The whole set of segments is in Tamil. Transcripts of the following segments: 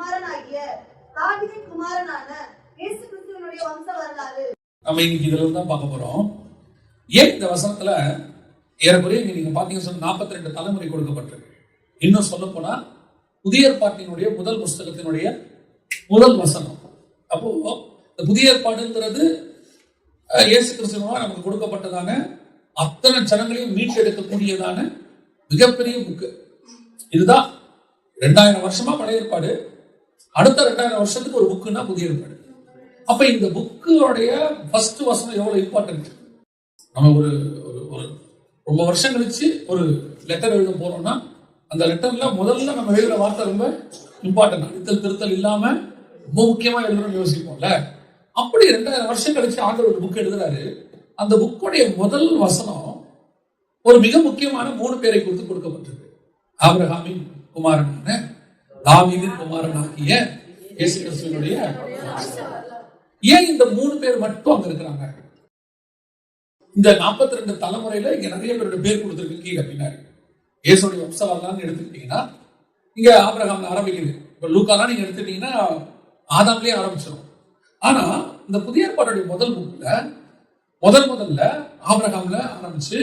குமாரனாகிய தாவீதின் குமாரனான இயேசு கிறிஸ்துவினுடைய வம்ச வரலாறு. நம்ம இன்னைக்கு இதுல தான் பார்க்க போறோம். ஏன் இந்த வசனத்துல ஏறக்குறைய நீங்க பாத்தீங்கன்னா 42 தலைமுறை கொடுக்கப்பட்டிருக்கு. இன்னும் சொல்ல போனா புதிய ஏற்பாட்டினுடைய முதல் புஸ்தகத்தினுடைய முதல் வசனம். அப்போ இந்த புதிய ஏற்பாடுங்கிறது இயேசு கிறிஸ்துவால் நமக்கு கொடுக்கப்பட்டதான அத்தனை ஜனங்களையும் மீட்டெடுக்கக்கூடியதான மிகப்பெரிய புக்கு. இதுதான் 2000 வருஷமா பழைய ஏற்பாடு, அடுத்த 2000 வருஷத்துக்கு ஒரு புக்குன்னா புதிய ஏற்பாடு. அப்ப இந்த புக்குடைய ஃபர்ஸ்ட் வசனம் எவ்வளவு இம்பார்ட்டன்ட். நம்ம ஒரு ரொம்ப வருஷம் கழிச்சு ஒரு லெட்டர் எழுத போறோம்னா அந்த லெட்டர்ல முதல்ல நம்ம எழுதுற வார்த்தை ரொம்ப இம்பார்ட்டன்ட். அடித்தல் திருத்தல் இல்லாம ரொம்ப முக்கியமா எழுதுறோம்னு யோசிப்போம்ல. அப்படி 2000 வருஷம் கழிச்சு ஆண்டவர் ஒரு புக் எழுதுறாரு. அந்த புக்குடைய முதல் வசனம் ஒரு மிக முக்கியமான 3 பேரை குறித்து கொடுக்கப்பட்டிருக்கு. ஆபிரகாமின் குமாரனான தாவீதின் குமாரனாகிய இயேசு கிறிஸ்துவினுடைய. ஏன் இந்த 3 பேர் மட்டும் அங்க இருக்கிறாங்க? இந்த 42 தலைமுறையில இங்க நிறைய பேருடைய பேர் கொடுத்திருக்கு கீழே பின்னாடி. இயேசுடைய வம்ச வரலாறுன்னு எடுத்துக்கிட்டீங்கன்னா இங்க ஆபிரகாம்ல ஆரம்பிக்குது. இப்ப லூக்காலாம் நீங்க எடுத்துட்டீங்கன்னா ஆதாம்லயே ஆரம்பிச்சிடும். ஆனா இந்த புதிய ஏற்பாட்டுடைய முதல் புக்ல முதல்ல ஆபிரகாம்ல ஆரம்பிச்சு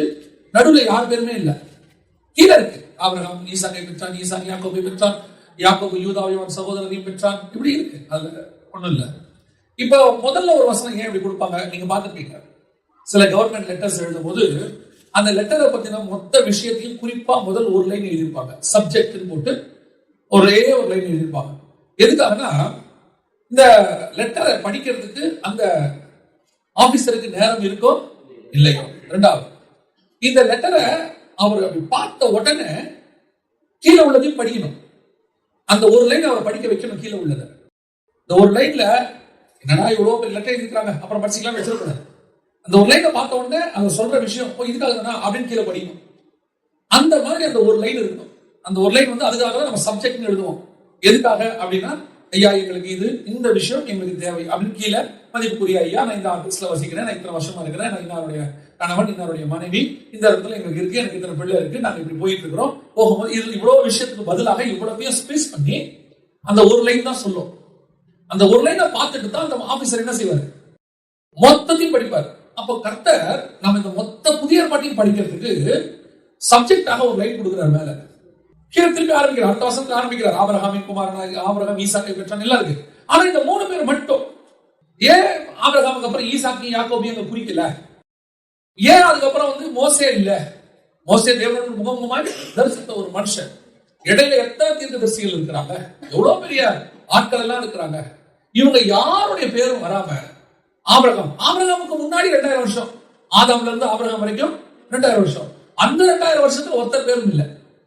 நடுவுல யார் பேருமே இல்லை. கீழே இருக்கு ஆபிரகாம் ஈசாக்கை பெற்றான், ஈசாக் யாக்கோபை பெற்றான், யாக்கோபு யூதாவையும் சகோதரரையும் பெற்றான், இப்படி இருக்கு. அதுல ஒண்ணும் இல்லை. இப்ப முதல்ல ஒரு வசனம் ஏன் இப்படி கொடுப்பாங்க நீங்க பாத்துருப்பீங்க. சில கவர்மெண்ட் லெட்டர்ஸ் எழுதும் போது அந்த லெட்டரை பத்தின மொத்த விஷயத்தையும் குறிப்பா முதல் ஒரு லைன் எழுதியிருப்பாங்க. சப்ஜெக்ட் போட்டு ஒரே ஒரு லைன் எழுதியிருப்பாங்க. எதுக்காகனா இந்த லெட்டரை படிக்கிறதுக்கு அந்த ஆபீசருக்கு நேரம் இருக்கோ இல்லையோ. ரெண்டாவது, இந்த லெட்டரை அவர் அப்படி பார்த்த உடனே கீழே உள்ளதையும் படிக்கணும். அந்த ஒரு லைன் அவரை படிக்க வைக்கணும். கீழே உள்ளது இந்த ஒரு லைன்ல என்னடா இவ்வளவு பெரிய லெட்டர் எழுதிருக்காங்க அப்புறம் படிச்சுக்கலாம் வச்சிருக்கூடாது. அந்த ஒரு லைனை பார்த்த உடனே அவங்க சொல்ற விஷயம் இதுக்காக தானா அப்படின்னு கீழே படிக்கணும். அந்த மாதிரி அந்த ஒரு லைன் இருக்கணும். அந்த ஒரு லைன் அதுக்காக தான் நம்ம சப்ஜெக்ட் எழுதுவோம். எதுக்காக அப்படின்னா, ஐயா எங்களுக்கு இந்த விஷயம் எங்களுக்கு தேவை அப்படின்னு கீழே மதிப்புக்குரிய ஐயா, நான் இந்த ஆபீஸ்ல வசிக்கிறேன், நான் இத்தனை வருஷமா இருக்கிறேன், நான் இன்னாருடைய கணவன், இன்னாருடைய மனைவி, இந்த இடத்துல எங்களுக்கு இருக்கு, எனக்கு இத்தனை பிள்ளை இருக்கு, நாங்க இப்படி போயிட்டு இருக்கிறோம். போகும்போது இது இவ்வளவு விஷயத்துக்கு பதிலாக இவ்வளவையும் ஸ்பேஸ் பண்ணி அந்த ஒரு லைன் தான் சொல்லும். அந்த ஒரு லைனை பார்த்துட்டு தான் அந்த ஆபீசர் என்ன செய்வாரு, மொத்தத்தையும் படிப்பாரு. அப்போ கர்த்தர் நம்ம இந்த மொத்த புதிய ஏற்பாட்டையும் படிக்கிறதுக்கு சப்ஜெக்டாக ஒரு லைன் கொடுக்கிறார். மேல கீழே திருப்பி ஆரம்பிக்கிறார். அடுத்த வசனத்துல ஆரம்பிக்கிறார். ஆபிரகாமின் குமாரனாகிய ஆபிரகாம் ஈசாக்கை பெற்றான் எல்லாம் இருக்கு. ஆனா இந்த 3 பேர் மட்டும் ஏன் ஆபிரகாமுக்கு அப்புறம் ஈசாக்கையும் யாக்கோபையும் குறிக்கல? ஏன் அதுக்கப்புறம் மோசே இல்ல? மோசே தேவனுடைய முகமுகமாய் தரிசித்த ஒரு மனுஷன். இடையில எத்தனை தீர்க்கதரிசிகள் இருக்கிறாங்க, எவ்வளவு பெரிய ஆட்கள் எல்லாம் இருக்கிறாங்க. இவங்க யாருடைய பேரும் வராம ஆபிரகாமுக்கு முன்னாடி 2000 வருஷம், ஆதாம்ல இருந்து ஆபிரகாம் வரைக்கும் 2000 வருஷம். அந்த 2000 வருஷத்துல ஒருத்தர் பேரும் இல்ல.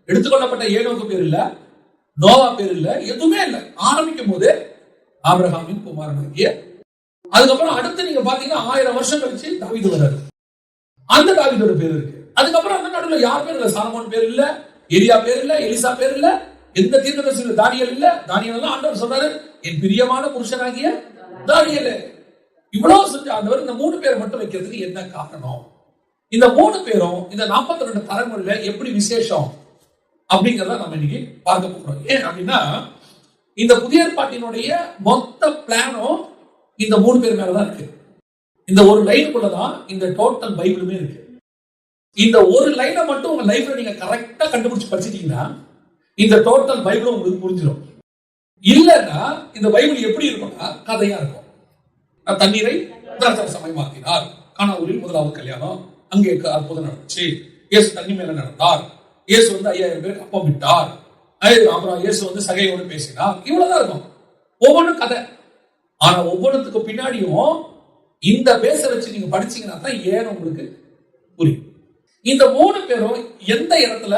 எடுத்துக்கொள்ளப்பட்ட ஏனோக்கு பேர் இல்ல, நோவா பேர் இல்ல, எதுவுமே இல்ல. ஆரம்பிக்கும் போது ஆபிரகாமின் குமாரனாகிய. அதுக்கப்புறம் அடுத்து நீங்க பாத்தீங்கன்னா 1000 வருஷம் கழிச்சு தாவீது வர்றாரு. அந்த தாவீதோட பேர் இருக்கு. அதுக்கப்புறம் அந்த நடுவுல யார் பேர் இல்ல. சாலமோன் பேர் இல்ல, எலியா பேர் இல்ல, எலிசா பேர் இல்ல, எந்த தீர்க்கதரிசியும் தானியேல் இல்ல. தானியேல் எல்லாம் ஆண்டவர் சொல்றாரு, என் பிரியமான புருஷனாகிய தானியேல். இவ்வளவு செஞ்ச ஆண்டவர் இந்த 3 பேரை மட்டும் வைக்கிறதுக்கு என்ன காரணம்? இந்த 3 பேரும் இந்த 42 தலைமுறையில எப்படி விசேஷம் அப்படிங்கறத நம்ம இன்னைக்கு பார்க்க போறோம். ஏன் அப்படின்னா, இந்த புதிய ஏற்பாட்டினுடைய மொத்த பிளானும் இந்த 3 பேர் மேலதான் இருக்கு. இந்த ஒரு லைனுக்குள்ளதான் இந்த டோட்டல் பைபிளுமே இருக்கு. இந்த ஒரு லைனை மட்டும் உங்க லைஃப்ல நீங்க கரெக்டா கண்டுபிடிச்சு படிச்சிட்டீங்கன்னா இந்த டோட்டல் பைபிளும் உங்களுக்கு புரிஞ்சிடும். இல்லைன்னா இந்த பைபிள் எப்படி இருக்கும்னா கதையா இருக்கும். தண்ணீரை திராட்சரசமாக்கினார், கானாவூரில் முதலாவது கல்யாணம், அங்கே அற்புதம் நடந்துச்சு, இயேசு தண்ணி மேல நடந்தார், இயேசு 5000 பேருக்கு அப்பம் விட்டார், அப்புறம் இயேசு சகையோடு பேசினார். இவ்வளவுதான் இருக்கும். ஒவ்வொன்றும் கதை. ஆனா ஒவ்வொன்றுத்துக்கு பின்னாடியும் இந்த பேச வச்சு நீங்க படிச்சீங்கன்னா தான் ஏன் உங்களுக்கு புரியும். இந்த 3 பேரும் எந்த இடத்துல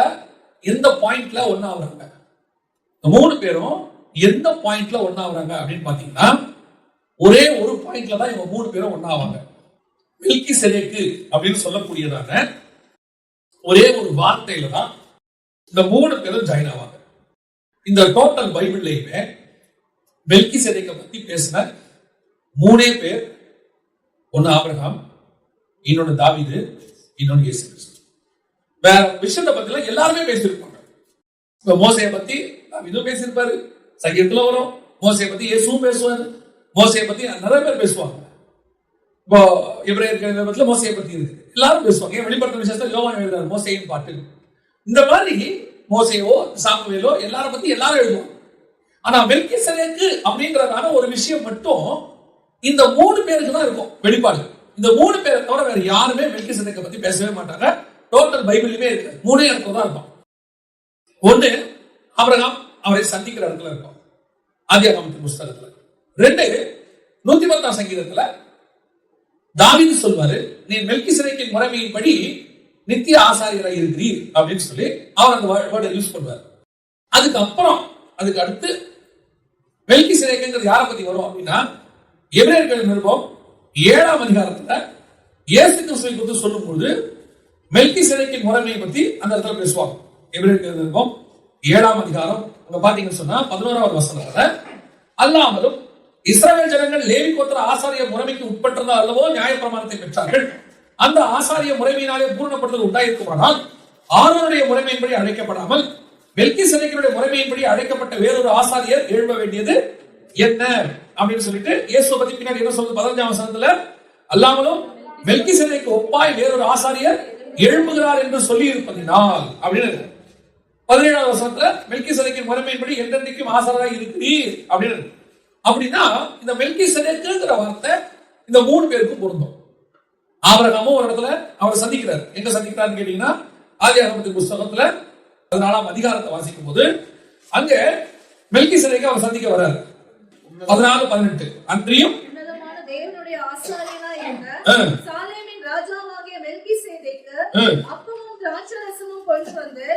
எந்த பாயிண்ட்ல ஒன்னாகிறாங்க? 3 பேரும் எந்த பாயிண்ட்ல ஒன்னாகிறாங்க அப்படின்னு பாத்தீங்கன்னா, ஒரே ஒரு பாயிண்ட்ல தான் இவங்க 3 பேரும் ஒன்னாவாங்க. மெல்கிசேதேக்கு அப்படின்னு சொல்லக்கூடியதான ஒரே ஒரு வார்த்தையில தான் இந்த 3 பேரும் ஜாயின் ஆவாங்க. இந்த டோட்டல் பைபிள்லயுமே மெல்கிசேதேக்கை பத்தி பேசின 3 பேர், ஒன்னு ஆபிரகாம், இன்னொன்னு தாவீது, இன்னொன்னு இயேசு கிறிஸ்து. வேற விஷயத்தை பத்தி எல்லாருமே பேசியிருப்பாங்க. இப்ப மோசையை பத்தி தாவீதும் பேசியிருப்பாரு, சங்கீதத்துல வரும், மோசையை பத்தி இயேசுவும் பேசுவார், மோசையை பத்தி நிறைய பேர் பேசுவாங்க. இப்போ எபிரேயர் மோசையை பத்தி இருக்கு, எல்லாரும் பேசுவாங்க. வெளிப்படுத்தும் விசேஷத்தை யோவான் எழுதுறாரு மோசையின் பாட்டு. இந்த மாதிரி மோசையோ சாமுவேலோ எல்லாரும் பத்தி எல்லாரும் எழுதுவாங்க. ஆனா மெல்கிசேதேக்கு அப்படிங்கறதான ஒரு விஷயம் மட்டும் இந்த 3 பேருக்கு தான் இருக்கும் வெளிப்பாடு. இந்த 3 பேரை தவிர வேற யாருமே மெல்கிசேதேக்கை பத்தி பேசவே மாட்டாங்க. டோட்டல் பைபிளுமே இருக்கு 3 இடத்துல தான் இருக்கும். ஒண்ணு, ஆபிரகாம் அவரை சந்திக்கிற இடத்துல இருக்கும், ஆதியாகமத்தின் புஸ்தகத்துல. 2, 110ஆம் சங்கீதத்துல தாவீது சொல்வாரு, நீ மெல்கிசேதேக்கின் முறைமையின்படி நித்திய ஆசாரியராக இருக்கிறீர் அப்படின்னு சொல்லி அவர் அந்த வேர்டை யூஸ் பண்ணுவார். அதுக்கு அடுத்து மெல்கிசேதேக்குங்கிறது யாரை பத்தி வரும் அப்படின்னா, எபிரேயர் நிருபம் 7ஆம் அதிகாரத்துல இயேசு கிறிஸ்துவை குறித்து சொல்லும்போது மெல்கிசேதேக்கின் முறைமையை பத்தி அந்த இடத்துல பேசுவாங்க. எபிரேயர் நிருபம் 7ஆம் அதிகாரம் அங்க பாத்தீங்கன்னு சொன்னா 11வது வசனத்துல, அல்லாமலும் இஸ்ரவேல் ஜனங்கள் லேவி கோத்திர ஆசாரிய முறைமைக்கு உட்பட்டதா அல்லவோ நியாயப்பிரமாணத்தை பெற்றார்கள். அந்த ஆசாரிய முறைமையினாலே பூர்ணப்படுத்தல் உண்டாயிருக்குமானால் ஆரோனுடைய முறைமையின்படி அழைக்கப்படாமல் மெல்கிசேதேக்கினுடைய முறைமையின்படி அழைக்கப்பட்ட வேறொரு ஆசாரியர் எழும்ப வேண்டியது என்ன அப்படின்னு சொல்லிட்டு இயேசு பத்தி பின்னாடி என்ன சொல்றது 15ஆம் வசனத்துல, அல்லாமலும் மெல்கிசேதேக்கு ஒப்பாய் வேறொரு ஆசாரியர் எழும்புகிறார் என்று சொல்லி இருப்பதினால் அப்படின்னு 17ஆம் வசனத்துல மெல்கிசேதேக்கின் முறைமையின்படி என்றென்றைக்கும் ஆசாரியராக இருக்கிறீர் அப்படின்னு. அப்படின்னா இந்த மெல்கிசேதேக்குங்கிற வார்த்தை இந்த 3 பேருக்கும் பொருந்தும். ஆபிரகாமும் ஒரு இடத்துல அவர் சந்திக்கிறார். எங்க சந்திக்கிறார்னு கேட்டீங்கன்னா, ஆதியாகமத்தின் புஸ்தகத்துல 14ஆம் அதிகாரத்தை வாசிக்கும் போது அங்க மெல்கிசேதேக்கை அவர் சந்திக்க வர்றாரு. 14-18 அன்றியும் தேவனுடைய ஆசாரியனாய் இருந்த சாலேமின் ராஜாவாகிய மெல்கிசேதேக்கு அப்பமும் திராட்சைரசமும் கொண்டு வந்து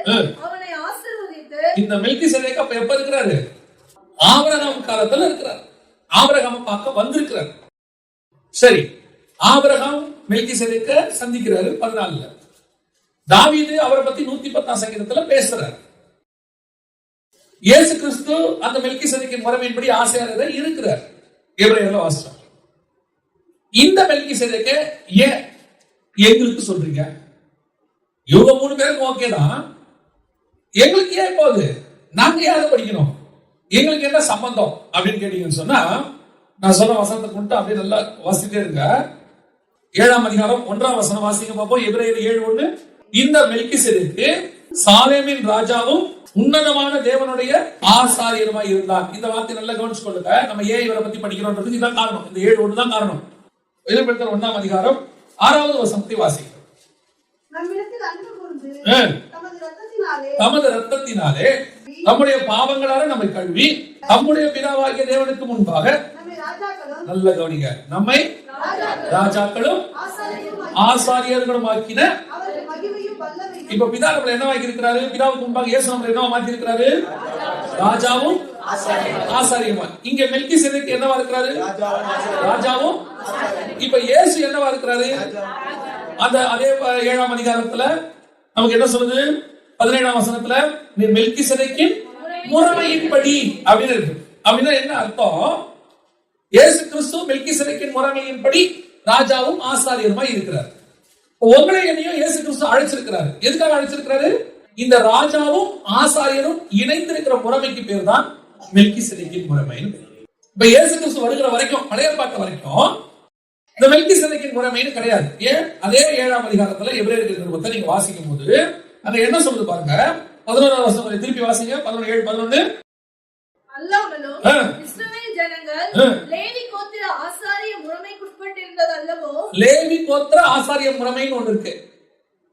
அவனை ஆசீர்வதித்து. இந்த மெல்கிசேதேக்கு அப்ப எப்ப இருக்கிறாரு? ஆபிரகாம் காலத்துல இருக்கிறார். ஆபிரகாம் பார்க்க வந்திருக்கிறார். சரி, ஆபிரகாம் மெல்கிசேதேக்கை சந்திக்கிறாரு 14ல. தாவீது அவரை பத்தி 110ஆம் சங்கீதத்துல பேசுறார். இயேசு கிறிஸ்து அந்த மெல்கிசேதேக்கின் முறைமையின்படி ஆசாரியராக இருக்கிறார். எபிரேயர்ல வாசிச்சோம். இந்த மெல்கிசேதேக்கை ஏன் எங்களுக்கு சொல்றீங்க? இவங்க 3 பேருக்கு ஓகே தான், எங்களுக்கு ஏன் போகுது? நாங்க யாரை படிக்கணும்? எங்களுக்கு என்ன சம்பந்தம் அப்படின்னு கேட்டீங்கன்னு சொன்னா, நான் சொன்ன வசனத்தை கொண்டு அப்படியே நல்லா வாசிட்டே இருங்க. 7ஆம் அதிகாரம் 1ஆம் வசனம் வாசிக்க பார்ப்போம். எபிரேயர் 7:1, இந்த மெல்கிசேதேக்கு சாலேமின் ராஜாவும் உன்னதமான தேவனுடைய ஆசாரியருமாய் இருந்தார். இந்த வார்த்தை நல்லா கவனிச்சு கொள்ளுங்க. நம்ம ஏன் இவரை பத்தி படிக்கிறோம்ன்றதுக்கு இதான் காரணம். இந்த 7:1 தான் காரணம். எபிரேயர் 1ஆம் அதிகாரம் 6வது வசனத்தை வாசிக்கிறோம். நம்மிடத்தில் அன்பு கூர்ந்து தமது இரத்தத்தினாலே நம்முடைய பாவங்களால நம்மை கழுவி நம்முடைய பிதாவாகிய தேவனுக்கு முன்பாக, நல்ல கவனிங்க, நம்மை ராஜாக்களும் ஆசாரியர்களும் ஆக்கின. இப்ப பிதா நம்மளை என்ன ஆக்கி இருக்கிறாரு? பிதாவுக்கு முன்பாக இயேசு நம்மளை என்ன மாத்தி இருக்கிறாரு? ராஜாவும் ஆசாரியமா. இங்க மெல்கிசேதேக்கு என்னவா இருக்கிறாரு? ராஜாவும். இப்ப இயேசு என்னவா இருக்கிறாரு? அந்த அதே 7ஆம் அதிகாரத்துல நமக்கு என்ன சொல்லுது? 17ஆம் வசனத்துல நீ மெல்கிசேதேக்கின் முறைமையின்படி அப்படின்னு இருக்கு. அப்படின்னா என்ன அர்த்தம்? இயேசு கிறிஸ்து மெல்கிசேதேக்கின் முறைமையின்படி ராஜாவும் ஆசாரியருமாய் இருக்கிறார். உங்களை என்னையும் இயேசு கிறிஸ்து அழைச்சிருக்கிறாரு. எதுக்காக அழைச்சிருக்கிறாரு? இந்த ராஜாவும் ஆசாரியரும் இணைந்திருக்கிற முறைமைக்கு பேர் தான் மெல்கிசேதேக்கின் முறைமைன்னு. இப்ப இயேசு கிறிஸ்து வருகிற வரைக்கும், பழைய ஏற்பாட்டு வரைக்கும் இந்த மெல்கிசேதேக்கின் முறைமைன்னு கிடையாது. ஏன்? அதே 7ஆம் அதிகாரத்துல எபிரேயர் நிருபத்தை நீங்க வாசிக்கும் போது அங்க என்ன சொல்லுது பாருங்க. 11ஆம் வசனம் திருப்பி வாசிங்க. 17:11. அல்லாமலும் இஸ்ரவேல் ஜனங்கள் லேவி கோத்திர ஆசாரிய முறைமைக்குட்பட்டிருந்தது அல்லவோ. லேவி கோத்திர ஆசாரிய முறைமைன்னு ஒன்று இருக்கு.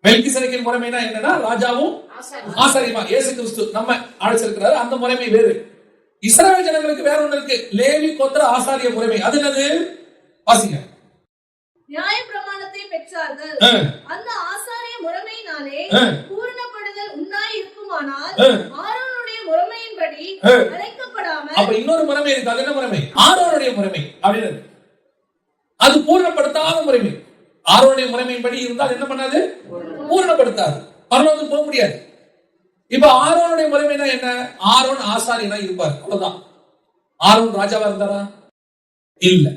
மெல்கிசேதேக்கின் முறைமைனா என்னன்னா ராஜாவும் ஆசாரியமா. இயேசு கிறிஸ்து நம்ம அழைச்சிருக்கிறாரு. அந்த முறைமை வேறு. இஸ்ரவேல் ஜனங்களுக்கு வேற ஒன்று இருக்கு, லேவி கோத்திர ஆசாரிய முறைமை. அது என்னது? வாசிங்க. நியாயப்பிரமாணத்தை பெற்றார்கள். அந்த ஆசாரிய முறைமையினாலே பூரணப்படுதல் உண்டாய் இருக்குமானால் ஆரோனுடைய முறைமையின்படி அழைக்கப்படாமல். அப்ப இன்னொரு முறைமை இருக்கு. அது என்ன முறைமை? ஆரோனுடைய முறைமை அப்படின்னு. அது பூரணப்படுத்தாத முறைமை. ஆரோனுடைய முறைமையின்படி இருந்தால் என்ன பண்ணாது? பூரணப்படுத்தாது. பரலோகத்துக்கு போக முடியாது. இப்ப ஆரோனுடைய முறைமைனா என்ன? ஆரோன் ஆசாரியனா இருப்பார், அவ்வளவுதான். ஆரோன் ராஜாவா இருந்தாரா? இல்ல.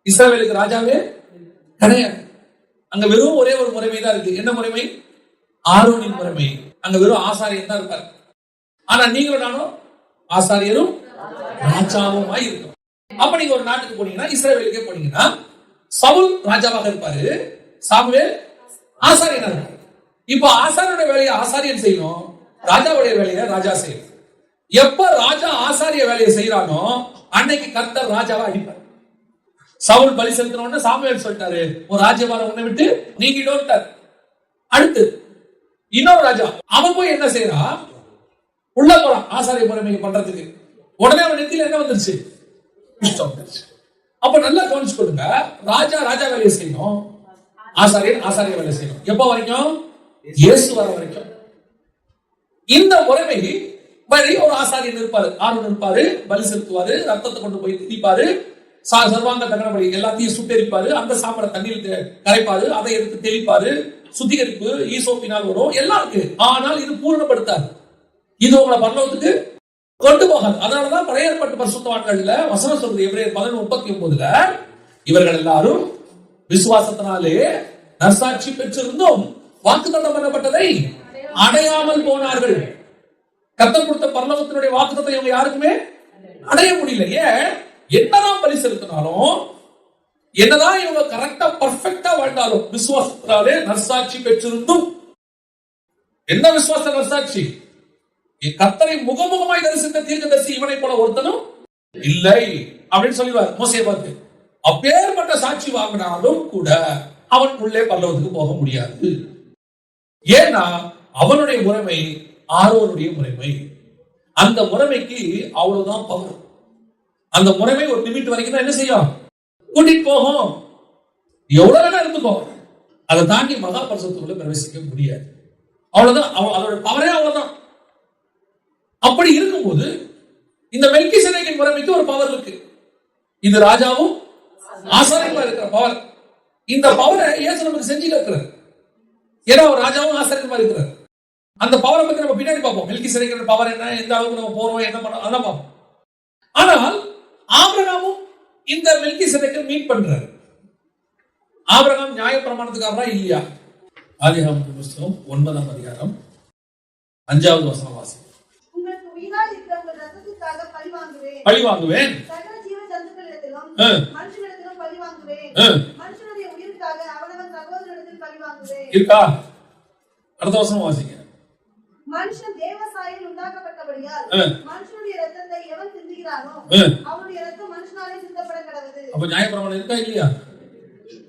இஸ்ரவேலுக்கு ராஜாவே கிடையாது. அங்க வெறும் ஒரே ஒரு முறைமை தான் இருக்கு. என்ன முறைமை? ஆரோனின் முறைமை. அங்க வெறும் ஆசாரியன் தான் இருப்பார். ஆனா நீங்களும் நானும் ஆசாரியரும் ராஜாவுமாய் இருக்கும். அப்ப நீங்க ஒரு நாட்டுக்கு போனீங்கன்னா, இஸ்ரவேலுக்கே போனீங்கன்னா, சவுல் ராஜாவாக இருப்பாரு, சாமுவேல் ஆசாரியனா இருப்பாரு. இப்ப ஆசாரியனுடைய வேலையை ஆசாரியன் செய்யணும், ராஜாவுடைய வேலையை ராஜா செய்யணும். எப்ப ராஜா ஆசாரிய வேலையை செய்யறானோ அன்னைக்கு கர்த்தர் ராஜாவை அடிப்பார். சவுல் பலி செலுத்தினோன்னு சாமுவேல் சொல்லிட்டாரு, ஒரு ராஜ்யபாரம் உன்னை விட்டு நீங்கிட்டோன்ட்டார். அடுத்து இன்னொரு ராஜா, அவன் போய் என்ன செய்யறான், உள்ள போறான் ஆசாரிய முறைமை பண்றதுக்கு. உடனே அவன் நெத்தியில என்ன வந்துருச்சு, அப்ப நல்லா கவனிச்சு கொடுங்க. ராஜா ராஜா வேலையை செய்யணும், ஆசாரியன் ஆசாரிய வேலை செய்யணும். எப்ப வரைக்கும், இயேசு வர வரைக்கும். இந்த முறைமை வழி ஒரு ஆசாரியன் இருப்பாரு, ஆர்வம் இருப்பாரு, பலி செலுத்துவாரு, ரத்தத்தை கொண்டு போய் திரிப்பாரு, சர்வாங்க தகன பலி எல்லாத்தையும் சுட்டெரிப்பாரு, அந்த சாப்பிட தண்ணீர் கரைப்பாரு, அதை எடுத்து தெளிப்பாரு, சுத்திகரிப்பு ஈசோப்பினால் வரும், எல்லாம் இருக்கு. ஆனால் இது பூரணப்படுத்தாது, இது உங்களை பரலோகத்துக்கு கொண்டு போகாது. அதனாலதான் பழைய ஏற்பாட்டு பரிசுத்தவான்கள்ல வசனம் சொல்றது, எபிரேயர் 11:39 இவர்கள் எல்லாரும் விசுவாசத்தினாலே நற்சாட்சி பெற்றிருந்தும் வாக்குத்தத்தம் பண்ணப்பட்டதை அடையாமல் போனார்கள். கர்த்தர் கொடுத்த பரலோகத்தினுடைய வாக்குத்தத்தம் இவங்க யாருக்குமே அடைய முடியல. ஏன், என்னதான் பலி செலுத்தினாலும், என்னதான் இவங்க கரெக்டா பர்ஃபெக்டா வாழ்ந்தாலும், விசுவாசத்தினாலே நற்சாட்சி பெற்றிருந்தும், என்ன விசுவாச நற்சாட்சி, கர்த்தரை முகமுகமாய் தரிசித்த தீர்க்கதரிசி இவனை போல ஒருத்தனும் இல்லை அப்படின்னு சொல்லிடுவார் மோசேயை பார்த்து. அப்பேற்பட்ட சாட்சி வாங்கினாலும் கூட அவன் உள்ளே பரலோகத்துக்கு போக முடியாது. ஏன்னா அவனுடைய முறைமை ஆரோனுடைய முறைமை. அந்த முறைமைக்கு அவ்வளவுதான் பவர். அந்த முறைமை ஒரு லிமிட் வரைக்கும் தான் என்ன செய்யும், கூட்டிட்டு போகும். எவ்வளவு வேணா இருந்துக்கோ, அதை தாண்டி மகா பரிசுத்தத்துக்குள்ள பிரவேசிக்க முடியாது. அவ்வளவுதான், அதோட பவரே அவ்வளவுதான். அப்படி இருக்கும்போது இந்த மெல்கிசேதேக்கின் முறைமைக்கு ஒரு பவர் இருக்கு. இது ராஜாவும் ஆசாரியமா இருக்கிற பவர். இந்த பவரை இயேசு நமக்கு செஞ்சு இருக்கிறார். ஏன்னா அவர் ராஜாவும் ஆசாரியமா இருக்கிறார். அந்த பவரை பத்தி நம்ம பின்னாடி பார்ப்போம். மெல்கிசேதேக்கின் பவர் என்ன, எந்த அளவுக்கு நம்ம போறோம், என்ன பண்ணோம், அதெல்லாம் பார்ப்போம். ஆனால் ஆபிரகாமும் இந்த மெல்கிசேதேக்கை மீட் பண்றாரு. ஆபிரகாம் நியாயப்பிரமாணத்துக்காரரா இல்லையா? ஆதியாகமத்தின் புத்தகம் 9ஆம் அதிகாரம் 5வது வசனம் வாசி. பழி வாங்குவேன், இருக்கா? அடுத்த வசனம் வாசிங்க. மனுஷன் தேவ சாயலில் உண்டாக்கப்பட்டபடியால் மனுஷனுடைய இரத்தத்தை எவன் சிந்துகிறானோ அவனுடைய இரத்தம் மனுஷனாலே சிந்தப்பட கடவுது. அப்ப நியாயப்பிரமாணம் இருக்கா இல்லையா?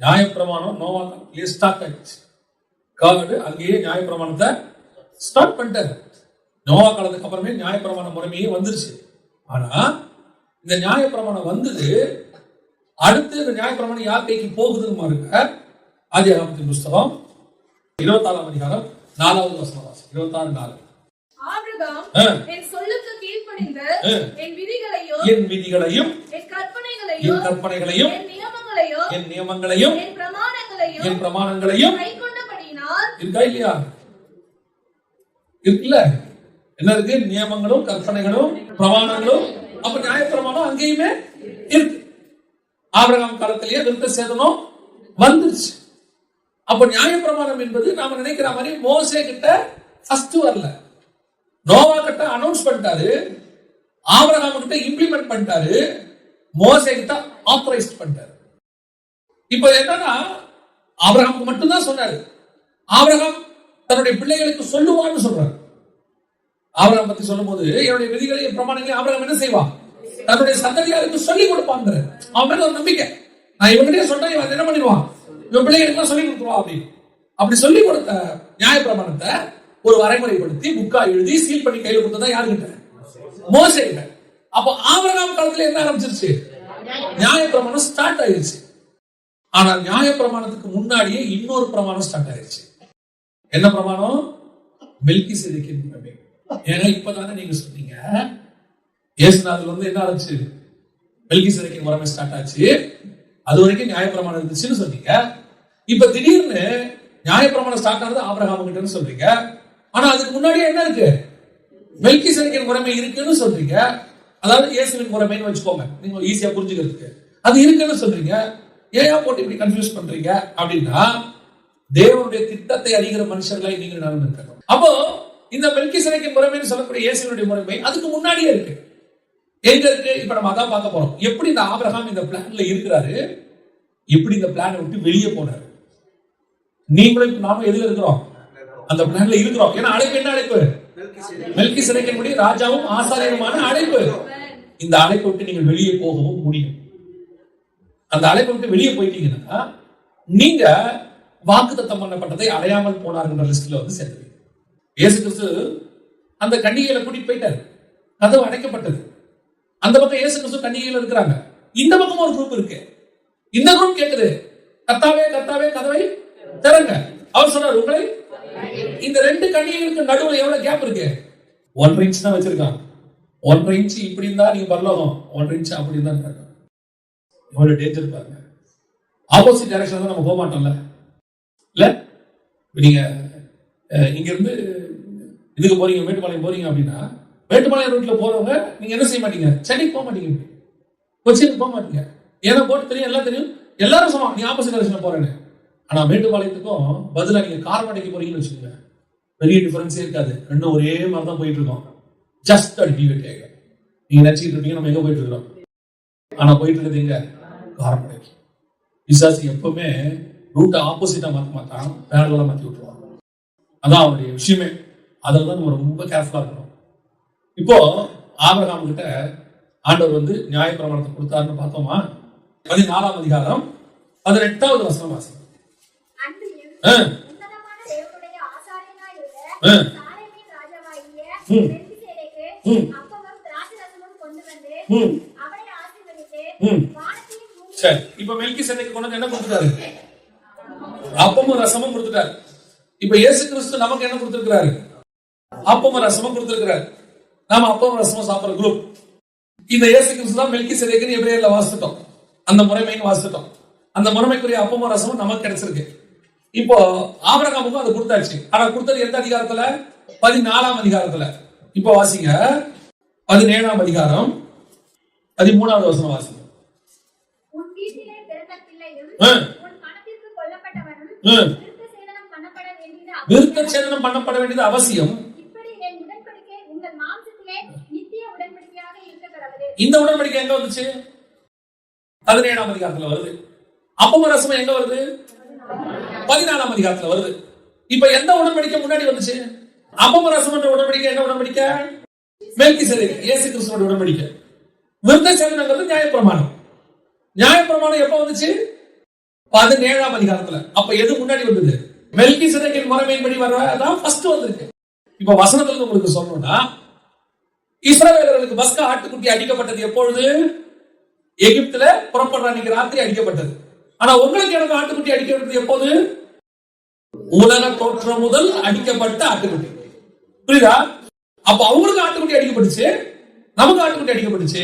நியாயப்பிரமாணம் நோவாக்கு ஸ்டார்ட் ஆயிடுச்சு. காவடு அங்கேயே நியாயப்பிரமாணத்தை ஸ்டார்ட் பண்ணிட்டாரு. நோவா காலத்துக்கு அப்புறமே நியாயப்பிரமாண முறைமையே வந்துருச்சு. ஆனா இந்த நியாயப்பிரமாணம் வந்தது, அடுத்து இந்த நியாயப்பிரமாணம் யார் கைக்கு போகுதுன்னு பாருங்க. ஆதியாகமத்தின் புத்தகம் 24ஆம் அதிகாரம் 4வது வசனம் வாசி. 26:4. ஆபிரகாம் என் சொல்லுக்கு கீழ்ப்படிந்து என் விதிகளையும் என் கற்பனைகளையும் என் நியமங்களையும் என் பிரமாணங்களையும் கைக்கொண்டபடியினால், இருக்கா இல்லையா? இருக்குல்ல, என்ன இருக்கு? நியமங்களும் கற்பனைகளும் பிரமாணங்களும். அப்ப நியாயப்பிரமாணம் அங்கேயுமே இருக்கு. ஆபிரகாம் காலத்திலேயே விருத்த சேதனம் வந்துருச்சு. அப்ப நியாயப்பிரமாணம் என்பது நாம நினைக்கிற மாதிரி மோசே கிட்ட ஃபர்ஸ்ட் வரல. நோவா கிட்ட அனௌன்ஸ் பண்ணிட்டாரு, ஆபிரகாம் கிட்ட இம்ப்ளிமெண்ட் பண்ணிட்டாரு, மோசே கிட்ட ஆத்தரைஸ் பண்ணிட்டாரு. இப்ப என்னன்னா ஆபிரகாமுக்கு மட்டும்தான் சொன்னாரு. ஆபிரகாம் தன்னுடைய பிள்ளைகளுக்கு சொல்லுவான்னு சொல்றாரு. ஆபிரகாம் பத்தி சொல்லும் போது என்னுடைய விதிகளையும் பிரமாணங்களையும் ஆபிரகாம் என்ன செய்வான், தன்னுடைய சந்ததியாருக்கு சொல்லி கொடுப்பான். அவன் மேல ஒரு நம்பிக்கை, நான் இவங்கிட்டே சொல்றேன், இவன் என்ன பண்ணிடுவான், இவன் பிள்ளைகளுக்கு சொல்லி கொடுத்துருவான் அப்படின்னு. அப்படி சொல்லி கொடுத்த நியாயப்பிரமாணத்தை ஒரு வரைமுறைப்படுத்தி புக்கா எழுதி சீல் பண்ணி கையில கொடுத்ததா யாருக்கிட்ட, மோசே கிட்ட. அப்போ ஆபிரகாம் காலத்துல என்ன ஆரம்பிச்சிருச்சு, நியாயப்பிரமாணம் ஸ்டார்ட் ஆயிருச்சு. ஆனா நியாயப்பிரமாணத்துக்கு முன்னாடியே இன்னொரு பிரமாணம் ஸ்டார்ட் ஆயிருச்சு. என்ன பிரமாணம்? மெல்கிசேதேக்கின் முறைமை. ஏன்னா இப்பதானே நீங்க சொன்னீங்க இயேசுநாதர் வந்து என்ன ஆச்சு, மெல்கிசேதேக்கின் முறைமை ஸ்டார்ட் ஆச்சு, அது வரைக்கும் நியாயப்பிரமாணம் இருந்துச்சுன்னு சொன்னீங்க. இப்ப திடீர்னு நியாயப்பிரமாணம் ஸ்டார்ட் ஆனது ஆபிரகாம் கிட்டன்னு சொல்றீங்க. ஆனா அதுக்கு முன்னாடியே என்ன இருக்கு, மெல்கிசேதேக்கின் முறைமை இருக்குன்னு சொல்றீங்க. அதாவது இயேசுவின் முறைமைன்னு வச்சுக்கோங்க, நீங்க ஈஸியா புரிஞ்சுக்கிறதுக்கு. அது இருக்குன்னு சொல்றீங்க. ஏன் போட்டு இப்படி கன்ஃபியூஸ் பண்றீங்க அப்படின்னா, தேவனுடைய திட்டத்தை அறிகிற மனுஷர்களை நீங்கள் நடந்திருக்கணும். அப்போ இந்த மெல்கிசேதேக்கின் முறைமைன்னு சொல்லக்கூடிய இயேசுவினுடைய முறைமை அதுக்கு முன்னாடியே இருக்கு. எங்க இருக்கு? இப்ப நம்ம அதான் பார்க்க போறோம். எப்படி இந்த ஆபிரகாம் இந்த பிளான்ல இருக்கிறாரு, எப்படி இந்த பிளானை விட்டு வெளியே போனாரு. நீங்களும் நானும் எதுல இருக்கிறோம்? அந்த பிளான்ல இருக்கிறோம். ஏன்னா அழைப்பு என்ன அழைப்பு? மெல்கிசேதேக்கின்படி ராஜாவும் ஆசாரியருமான அழைப்பு. இந்த அழைப்பை விட்டு நீங்கள் வெளியே போகவும் முடியும். அந்த அழைப்பை விட்டு வெளியே போயிட்டீங்கன்னா நீங்க வாக்குத்தத்தம் பண்ணப்பட்டதை அடையாமல் போனார்ன்ற லிஸ்ட்ல வந்து சேர்த்துவீங்க. இயேசு கிறிஸ்து அந்த கன்னிகைகளை கூட்டிட்டு போயிட்டாரு. கதவு அடைக்கப்பட்டது. அந்த பக்கம் இயேசு கிறிஸ்து கன்னிகைகள் இருக்கிறாங்க. இந்த பக்கம் ஒரு குரூப் இருக்கு. இந்த குரூப் கேக்குது, கர்த்தாவே கர்த்தாவே கதவை திறங்க. அவர் சொன்னார் உங்களை. இந்த ரெண்டு கன்னிகைகளுக்கு நடுவுல எவ்வளவு கேப் இருக்கு? 1 இன்ச் தான் வச்சிருக்காங்க. 1 இன்ச் இப்படி இருந்தா நீங்க பரலோகம், 1 இன்ச் அப்படி இருந்தா எவ்வளவு டேஞ்சர் பாருங்க. ஆப்போசிட் டைரக்ஷன் தான் நம்ம போக மாட்டோம்ல. இல்ல நீங்க இங்க இருந்து இதுக்கு போறீங்க, மேட்டுப்பாளையம் போறீங்க அப்படின்னா, மேட்டுப்பாளையம் ரூட்ல போறவங்க நீங்க என்ன செய்ய மாட்டீங்க? சென்னைக்கு போக மாட்டீங்க, கொச்சினுக்கு போக மாட்டீங்க. ஏன்னா போட்டு தெரியும், எல்லாம் தெரியும், எல்லாரும் சொல்லுவாங்க நீ ஆப்போசிட் டைரக்ஷன்ல போறேன்னு. ஆனா மேட்டுப்பாளையத்துக்கும் பதிலா நீங்க கார்வாடிக்கு போறீங்கன்னு வச்சுக்கோங்க, பெரிய டிஃபரன்ஸே இருக்காது. ரெண்டும் ஒரே மாதிரி தான் போயிட்டு இருக்கோம். ஜஸ்ட் டிவைட் ஆகும். நீங்க நினைச்சிட்டு இருக்கீங்க நம்ம எங்க போயிட்டு இருக்கோம், ஆனா போயிட்டு இருக்கிறது எங்க? கார்வாடிக்கு. பிசாசு எப்பவுமே ரூட்டை ஆப்போசிட்டா மாற்ற மாட்டான், பேரலா மாத்தி விட்டுருவாங்க. அதான் அவருடைய விஷயமே. அதில் தான் நம்ம ரொம்ப கேர்ஃபுல்லா இருக்கணும். இப்போ ஆபிரகாம் கிட்ட ஆண்டவர் வந்து நியாயப்பிரமாணத்தை கொடுத்தாருன்னு பார்த்தோமா? 14ஆம் அதிகாரம் 18வது வசனம் வாசிங்க. சரி, இப்ப மெல்கிசேதேக்கு கொண்டு வந்து என்ன கொடுத்துட்டாரு? அப்பமும் ரசமும் கொடுத்துட்டாரு. இப்ப இயேசு கிறிஸ்து நமக்கு என்ன கொடுத்திருக்கிறாரு? அப்பமும் ரசமும் கொடுத்திருக்கிறாரு. நாம அப்பமும் ரசமும் சாப்பிடுற குரூப். இந்த இயேசு கிறிஸ்து தான் மெல்கிசேதேக்குன்னு எபிரேயர்ல வாசிட்டோம். அந்த முறைமைன்னு வாசிட்டோம். அந்த முறைமைக்குரிய அப்பமும் ரசமும் நமக்கு கிடைச்சிருக்கு. இப்போ ஆபிரகாமுக்கும் அது கொடுத்தாச்சு. ஆனா கொடுத்தது எந்த அதிகாரத்துல? 14ஆம் அதிகாரத்துல. இப்போ வாசிங்க 17ஆம் அதிகாரம் 13வது வசனம் வாசிங்க. விருத்தசேதனம் பண்ணப்பட வேண்டியது அவசியம். இந்த உடன்படிக்கை எங்க வந்துச்சு? 17ஆம் அதிகாரத்துல வருது. அப்பமும் ரசமும் எங்க வருது? 14ஆம் அதிகாரத்துல வருது. இப்ப எந்த உடன்படிக்கை முன்னாடி வந்துச்சு? அப்பமும் ரசமும் உடன்படிக்கை என்ன உடன்படிக்கை? மெல்கிசேதேக்கு, இயேசு கிறிஸ்துவோட உடன்படிக்கை. விருத்தசேதனங்கிறது நியாயப்பிரமாணம். நியாயப்பிரமாணம் எப்ப வந்துச்சு? 17ஆம் அதிகாரத்துல. அப்ப எது முன்னாடி வந்தது? மெல்கிசேதேக்கின் முறைமையின்படி வரதான் ஃபர்ஸ்ட் வந்திருக்கு. இப்ப வசனத்துல உங்களுக்கு சொல்லணும்னா, இஸ்ரவேலர்களுக்கு பஸ்கா ஆட்டுக்குட்டி அடிக்கப்பட்டது எப்பொழுது? எகிப்துல புறப்படுற அன்னைக்கு ராத்திரி அடிக்கப்பட்டது. ஆனா உங்களுக்கு எனக்கு ஆட்டுக்குட்டி அடிக்கப்பட்டது எப்போது? உலக தோற்றம் முதல் அடிக்கப்பட்ட ஆட்டுக்குட்டி. புரியுதா? அப்ப அவங்களுக்கு ஆட்டுக்குட்டி அடிக்கப்பட்டுச்சு, நமக்கு ஆட்டுக்குட்டி அடிக்கப்பட்டுச்சு.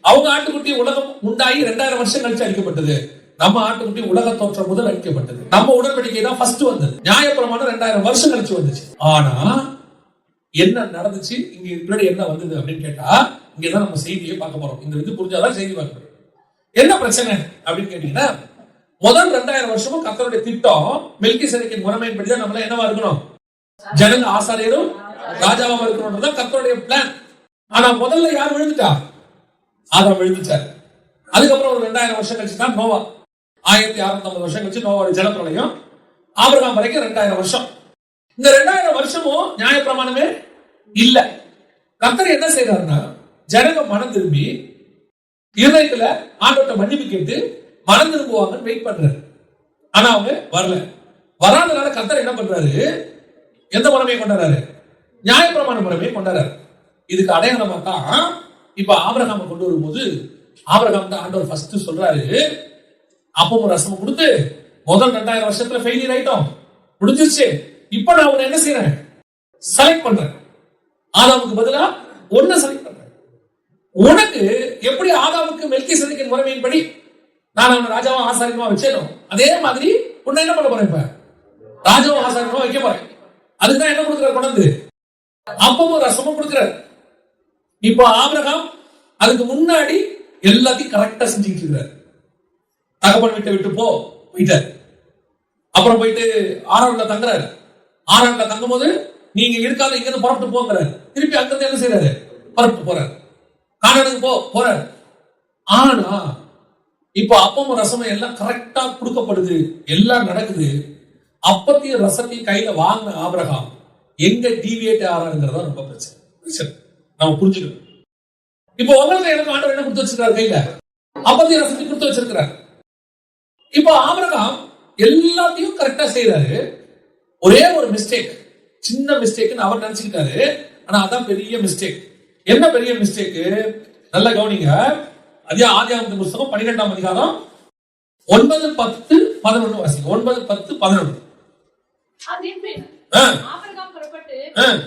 அவங்க ஆட்டுக்குட்டி உலகம் உண்டாகி 2000 வருஷம் கழிச்சு அடிக்கப்பட்டது. நம்ம ஆட்டுக்குட்டி உலக தோற்றம் முதல் அடிக்கப்பட்டது. நம்ம உடன்படிக்கை தான் ஃபர்ஸ்ட் வந்தது. நியாயப்பிரமாணம் 2000 வருஷம் கழிச்சு வந்துச்சு. ஆனா என்ன நடந்துச்சு, இங்க பின்னாடி என்ன வந்தது அப்படின்னு கேட்டா, இங்கதான் நம்ம செய்தியை பார்க்க போறோம். இந்த இது புரிஞ்சாதான் செய்தி பார்க்க முடியும். என்ன பிரச்சனை அப்படின்னு கேட்டீங்கன்னா, முதல் 2000 வருஷமும் கர்த்தருடைய திட்டம் மெல்கிசேதேக்கின் முறைமையின்படிதான் நம்மள என்னவா இருக்கணும்? ஜனங்க ஆசாரியரும் ராஜாவா இருக்கணும்ன்றதான் கர்த்தருடைய பிளான். ஆனா முதல்ல யார் விழுந்துட்டா? ஆதாம் விழுந்துட்டார். அதுக்கப்புறம் ஒரு 2000 வருஷம் கழிச்சு தான் நோவா. 1650 வருஷம் கழிச்சு நோவாவுடைய ஜலப்பிரளயம். ஆபிரகாம் வரைக்கும் 2000 வருஷம். இந்த 2000 வருஷமும் நியாயப்பிரமாணமே இல்ல. கர்த்தர் என்ன செய்யறாருன்னா, ஜனங்க மனம் திரும்பி இருதயத்துல ஆண்டவர்ட்ட மன்னிப்பு கேட்டு மனம் திரும்புவாங்கன்னு வெயிட் பண்றாரு. ஆனா அவங்க வரல. வராதனால கர்த்தர் என்ன பண்றாரு? எந்த முறைமையை கொண்டாடுறாரு? நியாயப்பிரமாண முறைமையை கொண்டாடுறாரு. இதுக்கு அடையாளமா தான் இப்ப ஆபிரகாமை கொண்டு வரும்போது, ஆபிரகாம் தான் ஆண்டவர் ஃபர்ஸ்ட் சொல்றாரு, அப்பமும் ரசமும் கொடுத்து முதல் 2000 வருஷத்துல ஃபெயிலியர் ஆயிட்டோம், முடிஞ்சிருச்சு. இப்ப நான் உன்னை என்ன செய்யறேன்? செலக்ட் பண்றேன். ஆதாமுக்கு பதிலா ஒன்ன செலக்ட் பண்றேன். உனக்கு எப்படி ஆதாமுக்கு மெல்கிசேதேக்கின் முறைமையின்படி நான் அவனை ராஜாவா ஆசாரியமா வச்சேனோ, அதே மாதிரி உன்னை என்ன பண்ண போறேன்? இப்ப ராஜாவா ஆசாரியமா வைக்க போறேன். அதுக்குதான் என்ன கொடுக்கிறார்? கொண்டு அப்பமும் ரசமும் கொடுக்கிறார். இப்ப ஆபிரகாம் அதுக்கு முன்னாடி எல்லாத்தையும் கரெக்டா செஞ்சுட்டு இருக்கிறார். தகப்பன் வீட்டை விட்டு போயிட்டார். அப்புறம் போயிட்டு ஆரோன்ல தங்குறாரு. ஆரோன்ல தங்கும் போது நீங்க இருக்காத இங்க இருந்து புறப்பட்டு போங்கிறாரு. திருப்பி அங்கிருந்து என்ன செய்யறாரு? புறப்பட்டு போறாரு. கானானுக்கு போறாரு. ஆனா இப்ப அப்பமும் ரசமும் எல்லாம் கரெக்டா கொடுக்கப்படுது, எல்லாம் நடக்குது. அப்பத்தையும் ரசத்தையும் கையில வாங்கின ஆபிரகாம் எங்க டிவியேட் ஆறாருங்கிறதா ரொம்ப பிரச்சனை. நம்ம புரிஞ்சுக்கணும். இப்ப உங்களுக்கு எனக்கு ஆண்டவர் என்ன கொடுத்து வச்சிருக்காரு? கையில அப்பத்தையும் ரசத்தையும் கொடுத்து வச்சிருக்கிறார். இப்ப ஆபிரகாம் எல்லாத்தையும் கரெக்டா செய்யறாரு. ஒரே ஒரு மிஸ்டேக், சின்ன மிஸ்டேக் அவர் நினைச்சுக்கிட்டாரு. ஆனா அதான் பெரிய மிஸ்டேக். என்ன பெரிய மிஸ்டேக்? நல்ல கவனிங்க. ஆதியாகமத்தின் புத்தகம் 12ஆம் அதிகாரம் 9, 10, 11 வாசிங்க. 9, 10, 11. அதன்பின் ஆபிரகாம் புறப்பட்டு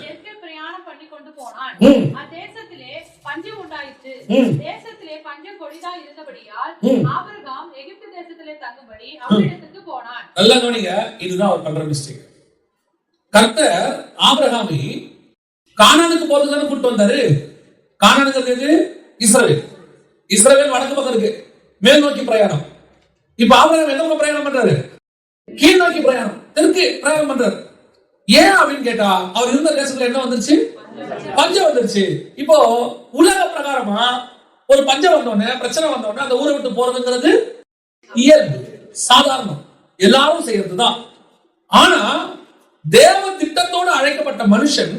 தெற்கே பிரயாணம் பண்ணி கொண்டு போனான். அத்தேசத்திலே பஞ்சம் உண்டாயிற்று. தேசத்திலே பஞ்சம் கொடிதா இருந்தபடியால் ஆபிரகாம் எகிப்து தேசத்திலே தங்கும்படி அவரிடத்துக்கு போனான். நல்லா கவனிங்க. இதுதான் அவர் பண்ற மிஸ்டேக். கர்த்தர் ஆபிரகாமை கானானுக்கு போறதுக்கு கூட்டு வந்தாரு. கானானுக்கு எது? இஸ்ரவேல். இஸ்ரவேல் வடக்கு பக்கம் இருக்கு, மேல் நோக்கி பிரயாணம். இப்ப ஆபிரகாம் எந்த பக்கம் பிரயாணம் பண்றாரு? கீழ் நோக்கி பிரயாணம், தெற்கு பிரயாணம் பண்றாரு. ஏன் அப்படின்னு கேட்டா, அவர் இருந்த தேசத்துல என்ன வந்துருச்சு? பஞ்சம் வந்துருச்சு. இப்போ உலக பிரகாரமா ஒரு பஞ்சம் வந்தோடனே, பிரச்சனை வந்தோடனே அந்த ஊரை விட்டு போறதுங்கிறது இயல்பு, சாதாரணம், எல்லாரும் செய்யறதுதான். ஆனா தேவ திட்டத்தோடு அழைக்கப்பட்ட மனுஷன்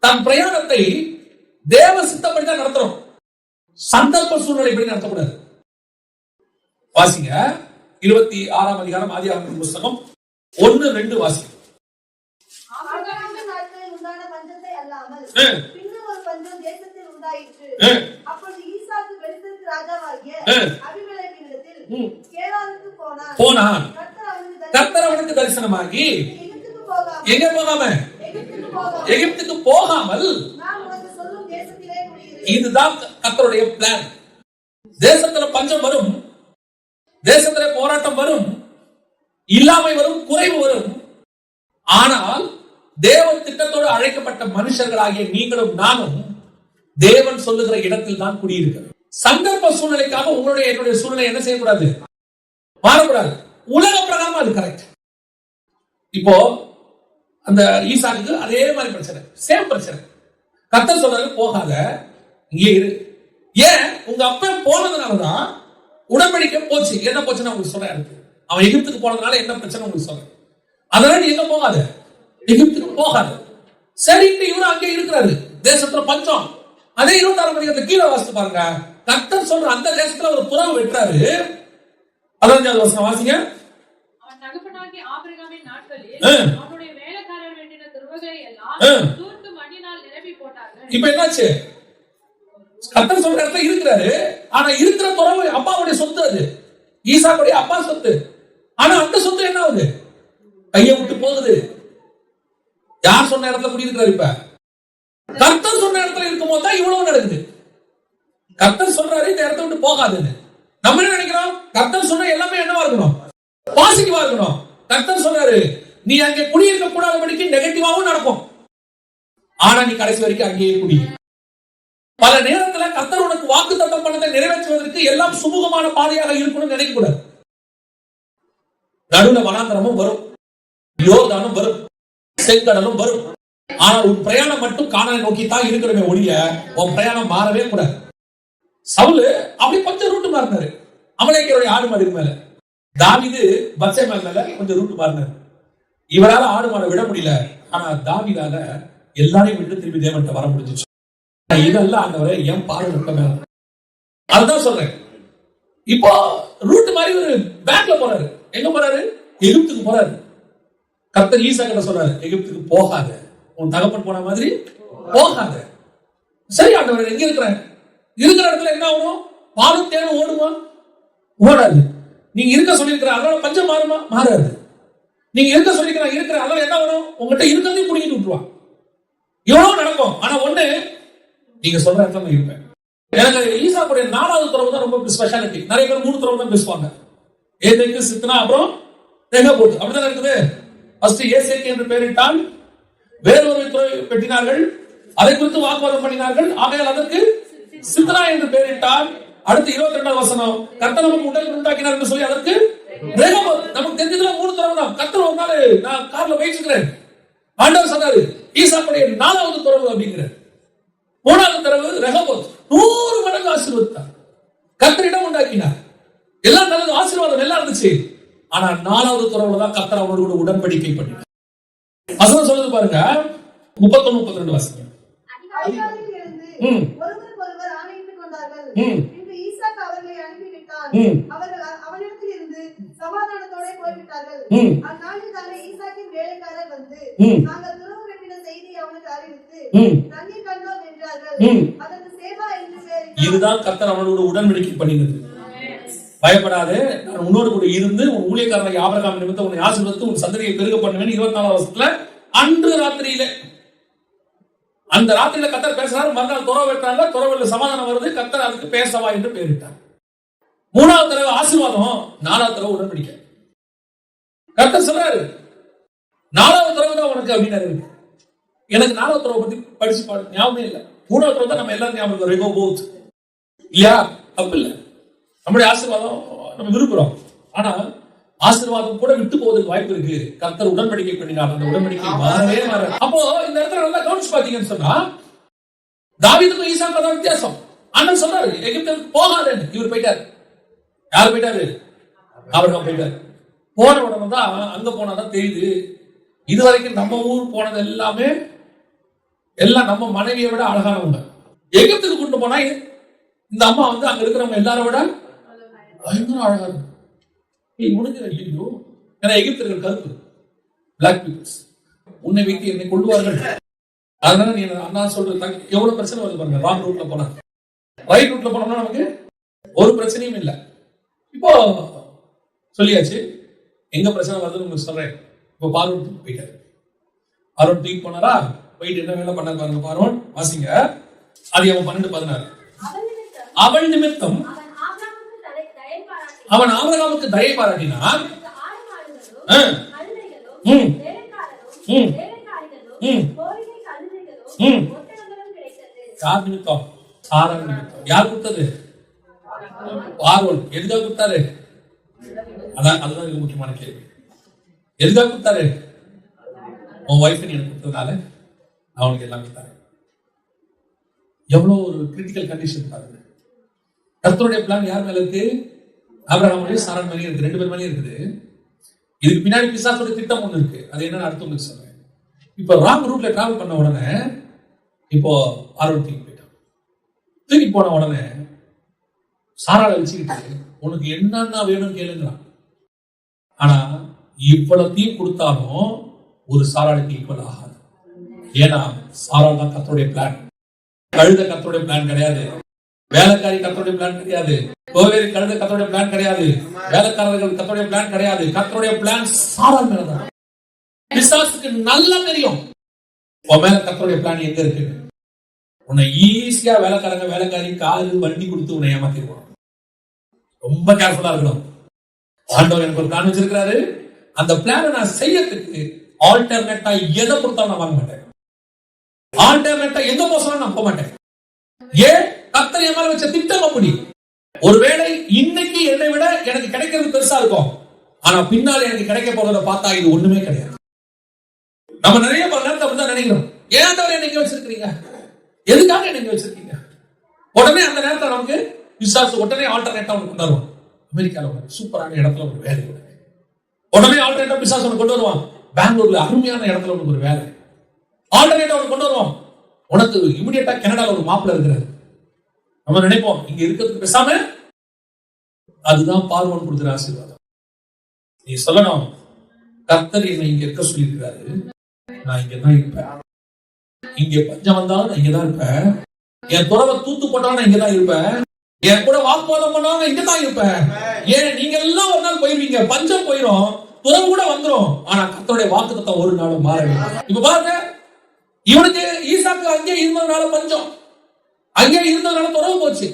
தன் பிரயாணத்தை தேவ சித்தப்படி தான் நடத்துறோம். சந்தர்ப்ப சூழ்நிலை படி நடத்தக்கூடாது. வாசிங்க 26ஆம் அதிகாரம் ஆதியாகமத்தின் புத்தகம் 1, 2 வாசிங்க. உண்டான பஞ்சத்தை அல்லாமல் பின்னும் ஒரு பஞ்சம் தேசத்தில் உண்டாயிற்று. அப்பொழுது ஈசாக்கு வெளித்திற்கு ராஜாவாகிய அபிமெலேக்கினிடத்தில் கேராருக்கு போனான். கர்த்தர் அவனுக்கு தரிசனமாகி, எங்க போகாம? எகிப்துக்கு போகாமல் இதுதான் கர்த்தருடைய பிளான். தேசத்துல பஞ்சம் வரும், தேசத்துல போராட்டம் வரும், இல்லாமை வரும், குறைவு வரும். ஆனால் தேவ திட்டத்தோடு அழைக்கப்பட்ட மனுஷர்களாகிய நீங்களும் நானும் தேவன் சொல்லுகிற இடத்தில் தான் குடியிருக்கிறோம். சந்தர்ப்ப சூழ்நிலைக்காக உங்களுடைய என்னுடைய சூழ்நிலை என்ன செய்யக்கூடாது? மாறக்கூடாது. உலக பிரகாரம் அது கரெக்ட். இப்போ அந்த ஈசாக்கு அதே மாதிரி பிரச்சனை, சேம் பிரச்சனை. கர்த்தர் சொல்றாரு போகாத, இங்கே இரு. ஏன்? உங்க அப்பா போனதுனாலதான் உடன்படிக்கை போச்சு. என்ன போச்சுன்னு உங்களுக்கு சொல்றேன். அவன் எகிப்துக்கு போனதுனால என்ன பிரச்சனை உங்களுக்கு சொல்றேன். அதனால நீ எங்க போகாத, எகிப்துக்கு போகாது. சரி, இவரும் அங்கே இருக்கிறாரு, தேசத்துல பஞ்சம். அதே 26ஆம் அதிகாரத்தை கீழே வாசித்து பாருங்க. கர்த்தர் சொல்ற அந்த தேசத்துல ஒரு புறவு வெட்டுறாரு. 15வது வசனம் வாசிங்க. அவன் தகப்பனாகிய ஆபிரகாமின் நாட்களில் அவனுடைய வேலைக்காரர் வேண்டின துருவகளை எல்லாம் தூர்த்து மண்ணினால் நிரப்பி போட்டார்கள். இப்ப என்னாச்சு? கர்த்தர் சொல்ற இடத்துல இருக்கிறாரு. ஆனா இருக்கிற துறவு அப்பாவுடைய சொத்து, அது ஈசாக்குடைய அப்பா சொத்து. ஆனா அந்த சொத்து என்ன ஆகுது? கையை விட்டு போகுது. யார் சொன்ன இடத்துல குடியிருக்கிறார்? இப்ப கர்த்தர் சொன்ன இடத்துல இருக்கும் போது தான் இவ்வளவு நடக்குது. கர்த்தர் சொல்றாரு இந்த இடத்த விட்டு போகாதுன்னு. நம்ம என்ன நினைக்கிறோம்? கர்த்தர் சொன்ன எல்லாமே என்னவா இருக்கணும்? பாசிட்டிவா இருக்கணும். கர்த்தர் சொல்றாரு நீ அங்கே குடியிருக்க கூடாதபடிக்கு நெகட்டிவாவும் நடக்கும். ஆனா நீ கடைசி வரைக்கும் அங்கேயே குடி. பல நேரத்துல கர்த்தர் உனக்கு வாக்குத்தத்தம் பண்ணதை நிறைவேற்றுவதற்கு எல்லாம் சுமூகமான பாதையாக இருக்கணும்னு நினைக்க கூடாது. நடுவுல வனாந்தரமும் வரும், யோர்தானும் வரும், செங்கடலும் வரும். ஆனால் உன் பிரயாணம் மட்டும் கானானை நோக்கி தான் இருக்கிறமே ஒழிய உன் பிரயாணம் மாறவே கூடாது. சவுல் அப்படி கொஞ்சம் ரூட்டு மாறினாரு, அமலேக்கியருடைய ஆடு மாடு மேல. தாவீது பத்சேபா மேல கொஞ்சம் ரூட்டு மாறினாரு. இவரால ஆடு மாட விட முடியல. ஆனா தாவீதால எல்லாரையும் விட்டு திருப்பி தேவன்கிட்ட வர முடிஞ்சிச்சு. இதெல்லாம் ஆண்டவரே என் பார்வை மேல. அதுதான் சொல்றேன். இப்போ ரூட் மாதிரி ஒரு பேக்ல போறாரு. எங்க போறாரு? எகிப்துக்கு போறாரு. கர்த்தர் ஈசா கிட்ட சொல்றாரு எகிப்துக்கு போகாத, உன் தகப்பன் போன மாதிரி போகாத. சரி ஆண்டவரே, எங்க இருக்கிறேன்? இருக்கிற இடத்துல என்ன ஆகும்? பாலும் தேனும் ஓடுமா? ஓடாது. நீங்க இருக்க சொல்லிருக்கிற அதனால பஞ்சம் மாறுமா? மாறாது. நீங்க இருக்க சொல்லிருக்கிற அதனால என்ன வரும்? உங்ககிட்ட இருக்கிறதையும் குடிக்கிட்டு விட்டுருவான். இவ்வளவு நடக்கும். ஆனா ஒண்ணு, நீங்க சொல்ற இடத்துல நான் இருப்பேன். எனக்கு ஈசாக்குடைய 4வது துறவு தான் ரொம்ப ஸ்பெஷாலிட்டி. நிறைய பேர் 3 துறவு தான் பேசுவாங்க. ஏதேக்கு சித்தனா, அப்புறம் ரெகோபோத். அப்படிதான் இருக்குது. ஃபர்ஸ்ட் ஏசேக்கு என்று பெயரிட்டால் வேறொரு துறவை பெற்றினார்கள், அதை குறித்து வாக்குவாதம் பண்ணினார்கள். ஆகையால் அதற்கு சித்தனா என்று பெயரிட்டால் அடுத்து 22வது வசனம் கர்த்தர் நமக்கு உடல் உண்டாக்கினார் என்று சொல்லி அதற்கு ரெகோபோத். நமக்கு தெரிஞ்சதுல 3 துறவு தான். கர்த்தர் ஒரு நாள் நான் கார்ல போயிட்டு ஆண்டவர் சொன்னாரு ஈசாக்குடைய 4வது துறவு அப்படிங்கிற. 3வது துறவு ரெகோபோத். 100 மடங்கு ஆசீர்வதித்தார். கர்த்தர் இடம் உண்டாக்கினார். எல்லாம் நல்லது, ஆசீர்வாதம் எல்லாம் இருந்துச்சு. ஆனா 4வது துறவுல தான் கர்த்தர் அவரோடு கூட உடன்படிக்கை பண்ணினார். வசனம் சொல்லுது பாருங்க, 31, 32 வாசிங்க. ஒருவருக்கொருவர் ஆணையிட்டுக் கொண்டார்கள். பின்பு ஈசாக்கு அவர்களை அனுப்பிவிட்டான். அவர்கள் அவனிடத்தில் இருந்து சமாதானத்தோட போய்விட்டார்கள். அந்நாளில் தானே ஈசாக்கின் வேலைக்காரர் வந்து நாங்கள் துறவு வெட்டின செய்தியை அவனுக்கு அறிவித்து தண்ணீர் கண்டோம் என்றார்கள். அதற்கு சேபா என்று பெயர். இதுதான் கர்த்தர் அவனோடு உடன்படிக்கை பண்ணினது. பயப்படாதே, நான் உன்னோடு கூட இருந்து உன் ஊழியக்காரனை ஆபிரகாம் நிமித்தம் உன்னை ஆசீர்வதித்து உன் சந்ததியை பெருக பண்ணுவேன். 24வது வசனத்துல அன்று ராத்திரியில, அந்த ராத்திரியில கர்த்தர் பேசுறாரு. மறுநாள் துறவு வெட்டாங்க, துறவுல சமாதானம் வருது. கர்த்தர் அதுக்கு பேசவா என்று பெயரிட்டார். 3வது தடவை ஆசீர்வாதம், 4வது தடவை உடன்படிக்கை. கர்த்தர் சொல்றாரு 4வது தடவை தான் உனக்கு அப்படின்னு. எனக்கு 4வது தடவை பத்தி படிச்சு ஞாபகமே இல்லை. 3வது தடவை தான் நம்ம எல்லாரும் ஞாபகம் இல்லையா? தப்பு இல்லை. நம்முடைய ஆசீர்வாதம் நம்ம விரும்புறோம். ஆனா ஆசீர்வாதம் கூட விட்டு போவதற்கு வாய்ப்பு இருக்கு. கர்த்தர் உடன்படிக்கை பண்ணினார், அந்த உடன்படிக்கை மாறவே மாற. அப்போ இந்த இடத்துல நல்லா கவனிச்சு பாத்தீங்கன்னு சொன்னா, தாவீதுக்கும் ஈசாக்கும் தான் வித்தியாசம். ஆண்டவர் சொல்றாரு எகிப்துக்கு போகாதேன்னு. இவர் போயிட்டாரு. யார் போயிட்டாரு? ஆபிரகாம் போயிட்டாரு. போன உடனே தான் அங்க போனாதான் தெரியுது, இதுவரைக்கும் நம்ம ஊர் போனது எல்லாமே எல்லாம் நம்ம மனைவியை விட அழகானவங்க. எகிப்துக்கு கொண்டு போனா இந்த அம்மா வந்து அங்க இருக்கிறவங்க எல்லாரும் விட பயங்கர அழகா இருக்கு. முடிஞ்சு ஏன்னா எகிப்தியர்கள் கருப்பு, பிளாக் பீப்புள்ஸ். உன்னை வைத்து என்னை கொள்வார்கள். அதனால நீ அண்ணா சொல்றது எவ்வளவு பிரச்சனை வருது பாருங்க. ராங் ரூட்ல போனா, ரைட் ரூட்ல போனோம்னா நமக்கு ஒரு பிரச்சனையும் இல்லை. இப்போ சொல்லியாச்சு எங்க பிரச்சனை வருதுன்னு உங்களுக்கு சொல்றேன். இப்போ பார்வன் தூக்கி போயிட்டாரு. பார்வன் தூக்கி போனாரா? போயிட்டு என்ன வேலை பண்ண பாருங்க. பார்வன் வாசிங்க, அது அவன் 12:16. அவள் நிமித்தம் அவன் ஆபிரகாமுக்கு தயை பாராட்டினான். யார் நிமித்தம்? சாரா நிமித்தம். யார் கொடுத்தது? பார்வோன். எதுக்காக கொடுத்தாரு? அதுதான் முக்கியமான கேள்வி. எதுக்காக கொடுத்தாரு? உன் வைஃப் நீ எனக்கு கொடுத்ததுனால அவனுக்கு எல்லாம் கொடுத்தாரு. எவ்வளவு ஒரு கிரிட்டிக்கல் கண்டிஷன் பாருங்க. கர்த்தருடைய பிளான் யார் மேல இருக்கு? ஆபிரகாம் மேலயும் சாராள் மேலயும் இருக்கு. 2 பேர் மேலயும் இருக்குது. இதுக்கு பின்னாடி பிசாசுடைய திட்டம் ஒண்ணு இருக்கு. அது என்னன்னு அடுத்து உங்களுக்கு சொல்றேன். இப்ப ராங் ரூட்ல டிராவல் பண்ண உடனே இப்போ பார்வன் தூக்கி போயிட்டான். தூக்கி போன உடனே சாராளை வச்சுக்கிட்டு உனக்கு என்னன்னா வேணும் கேளுங்கிறான். ஆனா இவ்வளத்தையும் கொடுத்தாலும் ஒரு சாராளுக்கு ஈக்குவல் ஆகாது. ஏன்னா சாராள் தான் கர்த்தருடைய பிளான். கழுத கர்த்தருடைய பிளான் கிடையாது. வேலைக்காரி கர்த்தருடைய பிளான் கிடையாது. கோவேரி கழுத கர்த்தருடைய பிளான் கிடையாது. வேலைக்காரர்கள் கர்த்தருடைய பிளான் கிடையாது. கர்த்தருடைய பிளான் சாராள் மேலதான். பிசாசுக்கு நல்லா தெரியும் உன் மேல கர்த்தருடைய பிளான் எங்க இருக்கு. உன்னை ஈஸியா வேலைக்காரங்க வேலைக்காரி காரு வண்டி கொடுத்து உன்னை ஏமாத்திடுவான். ரொம்ப கேர்ஃபுல்லா இருக்கணும். ஆண்டவர் எனக்கு ஒரு பிளான் வச்சிருக்கிறாரு. அந்த பிளானை நான் செய்யறதுக்கு ஆல்டர்னேட்டா எதை கொடுத்தாலும் நான் வாங்க மாட்டேன். ஆல்டர்னேட்டா எங்க போசணும் நான் போக மாட்டேன். ஏன்? கர்த்தர் என் மேல வச்ச திட்டம் அப்படி. ஒருவேளை இன்னைக்கு என்னை விட எனக்கு கிடைக்கிறது பெருசா இருக்கும். ஆனா பின்னால எனக்கு கிடைக்க போறத பார்த்தா இது ஒண்ணுமே கிடையாது. நம்ம நிறைய நேரத்தை அப்படிதான் நினைக்கிறோம். ஏன் நீங்க வச்சிருக்கீங்க? எதுக்காக நீங்க வச்சிருக்கீங்க? உடனே அந்த நேரத்தை நமக்கு விசாரிச்சு உடனே ஆல்டர்னேட்டா ஒன்று கொண்டு வருவான். அமெரிக்கால சூப்பரான இடத்துல ஒரு வேலை உடனே ஆல்டர்னேட்டா பிசாசு ஒன்று கொண்டு வருவான். பெங்களூர்ல அருமையான இடத்துல உனக்கு ஒரு வேலை ஆல்டர்னேட்டா ஒன்று கொண்டு வருவான். உனக்கு இமிடியேட்டா கனடால ஒரு மாப்பிள்ள இருக்கிறது. நம்ம நினைப்போம் இங்க இருக்கிறதுக்கு பேசாம. அதுதான் பார்வன் கொடுக்கிற ஆசீர்வாதம். நீ சொல்லணும், கர்த்தர் என்னை இங்க இருக்க சொல்லி இருக்கிறாரு, நான் இங்கதான் இருப்பேன். இங்க பஞ்சம் வந்தாலும் நான் இங்கதான் இருப்பேன். என் துறவை தூத்து போட்டாலும் நான் இங்கதான் இருப்பேன். என் கூட வாக்குவாதம் பண்ணாலும் நான் இங்கதான் இருப்பேன். ஏன் நீங்க எல்லாம் ஒரு நாள் போயிருவீங்க, பஞ்சம் போயிடும், துறவு கூட வந்துடும். ஆனா கர்த்தருடைய வாக்குத்தத்தம் ஒரு நாளும் மாறவே. இப்ப பாருங்க, இவனுக்கு ஈசாக்கு அங்கே இருந்ததுனால பஞ்சம், அங்கே இருந்ததுனால துறவு போச்சு,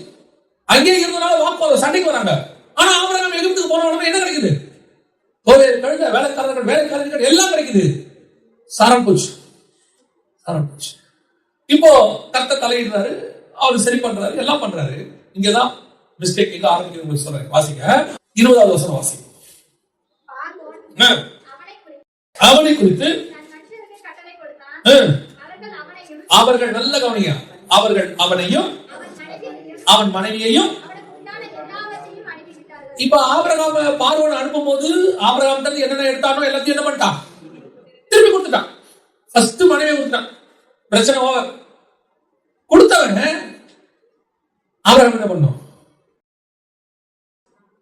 அங்கே இருந்ததுனால வாக்குவாதம் சண்டைக்கு வராங்க. ஆனா ஆபிரகாம் எகிப்துக்கு போன உடனே என்ன கிடைக்குது? கோவேறு கழுத வேலைக்காரர்கள் வேலைக்காரர்கள் எல்லாம் கிடைக்குது. சாரம் போச்சு. இப்போ கர்த்தர் தலையிடுறாரு, அவரு சரி பண்றாரு, எல்லாம் பண்றாரு. இங்கதான் மிஸ்டேக் எங்க ஆரம்பிக்கிறது சொல்றேன். வாசிங்க 20வது வசனம் வாசிங்க. அவனை குறித்து அவர்கள் நல்ல கவனியா, அவர்கள் அவனையும் அவன் மனைவியையும். இப்ப ஆபிரகாம் பார்வோன் அனுப்பும் போது ஆபிரகாம் என்னென்ன எடுத்தானோ எல்லாத்தையும் என்ன பண்ணிட்டான்? திருப்பி கொடுத்துட்டான். ஃபர்ஸ்ட் மனைவியை கொடுத்துட்டான். பிரச்சனை ஓவர். கொடுத்தவன் ஆபிரகாம் என்ன பண்ணும்?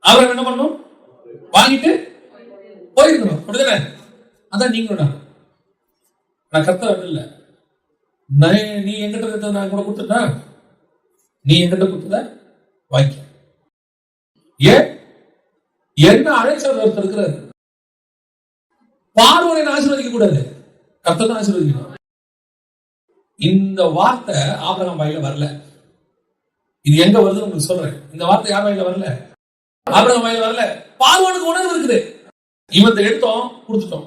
ஆபிரகாம் என்ன பண்ணும்? வாங்கிட்டு போயிருக்கணும். அப்படிதானே? அதான் நீங்களும் நான் கர்த்தர் இல்ல. நீ எங்கிட்ட நான் கூட கொடுத்துட்டா, நீ எங்கிட்ட கொடுத்தத வாங்கி. ஏன் என்ன அழைச்சவர் ஒருத்தர் இருக்கிறார். பார்வோனை ஆசீர்வதிக்க கூடாது, கர்த்தர் தான் ஆசீர்வதிக்கணும். இந்த வார்த்தை ஆபிரகாம் வாயில வரல. இது எங்க வருதுன்னு உங்களுக்கு சொல்றேன். இந்த வார்த்தை யார் வாயில வரல? ஆபிரகாம் வாயில வரல. பார்வோனுக்கு உணர்வு இருக்குது. இவத்தை எடுத்தோம் கொடுத்துட்டோம்.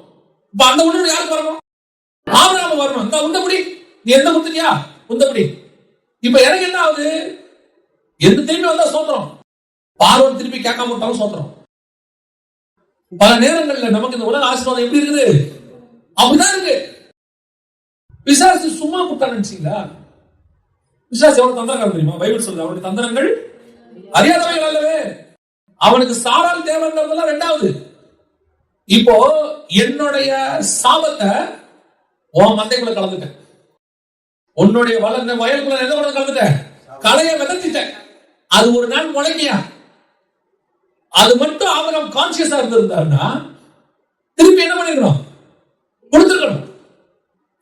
இப்ப அந்த உணர்வு யாருக்கு வரணும்? ஆபிரகாம் வரணும். இந்த உண்டபடி நீ எந்த கொடுத்துட்டியா உண்டபடி. இப்ப எனக்கு என்ன ஆகுது? எந்த திரும்பி வந்தா சோத்திரம். பார்வோன் திருப்பி கேட்காம விட்டாலும் சோத்திரம். பல நேரங்கள்ல நமக்கு இந்த உலக ஆசீர்வாதம் எப்படி இருக்குது? அப்படிதான் இருக்கு. பிசாசு சும்மா கொடுத்தா நினைச்சீங்களா? பிசாசு எவ்வளவு தந்திரங்கள் தெரியுமா? பைபிள் சொல்லுது அவனுடைய தந்திரங்கள் அறியாதவைகள் அல்லவே. அவனுக்கு சாரால் தேவைன்றதெல்லாம் ரெண்டாவது. இப்போ என்னுடைய சாபத்தை உன் மந்தைக்குள்ள கலந்துட்டேன். உன்னுடைய வளர்ந்த வயலுக்குள்ள எந்த கூட கலந்துட்டேன்? களைய விதத்திட்டேன். அது ஒரு நாள் முளைக்கியா? அது மட்டும் ஆபிரகாம் கான்சியஸா இருந்திருந்தாருன்னா திருப்பி என்ன பண்ணிருக்கணும்? கொடுத்துருக்கணும்.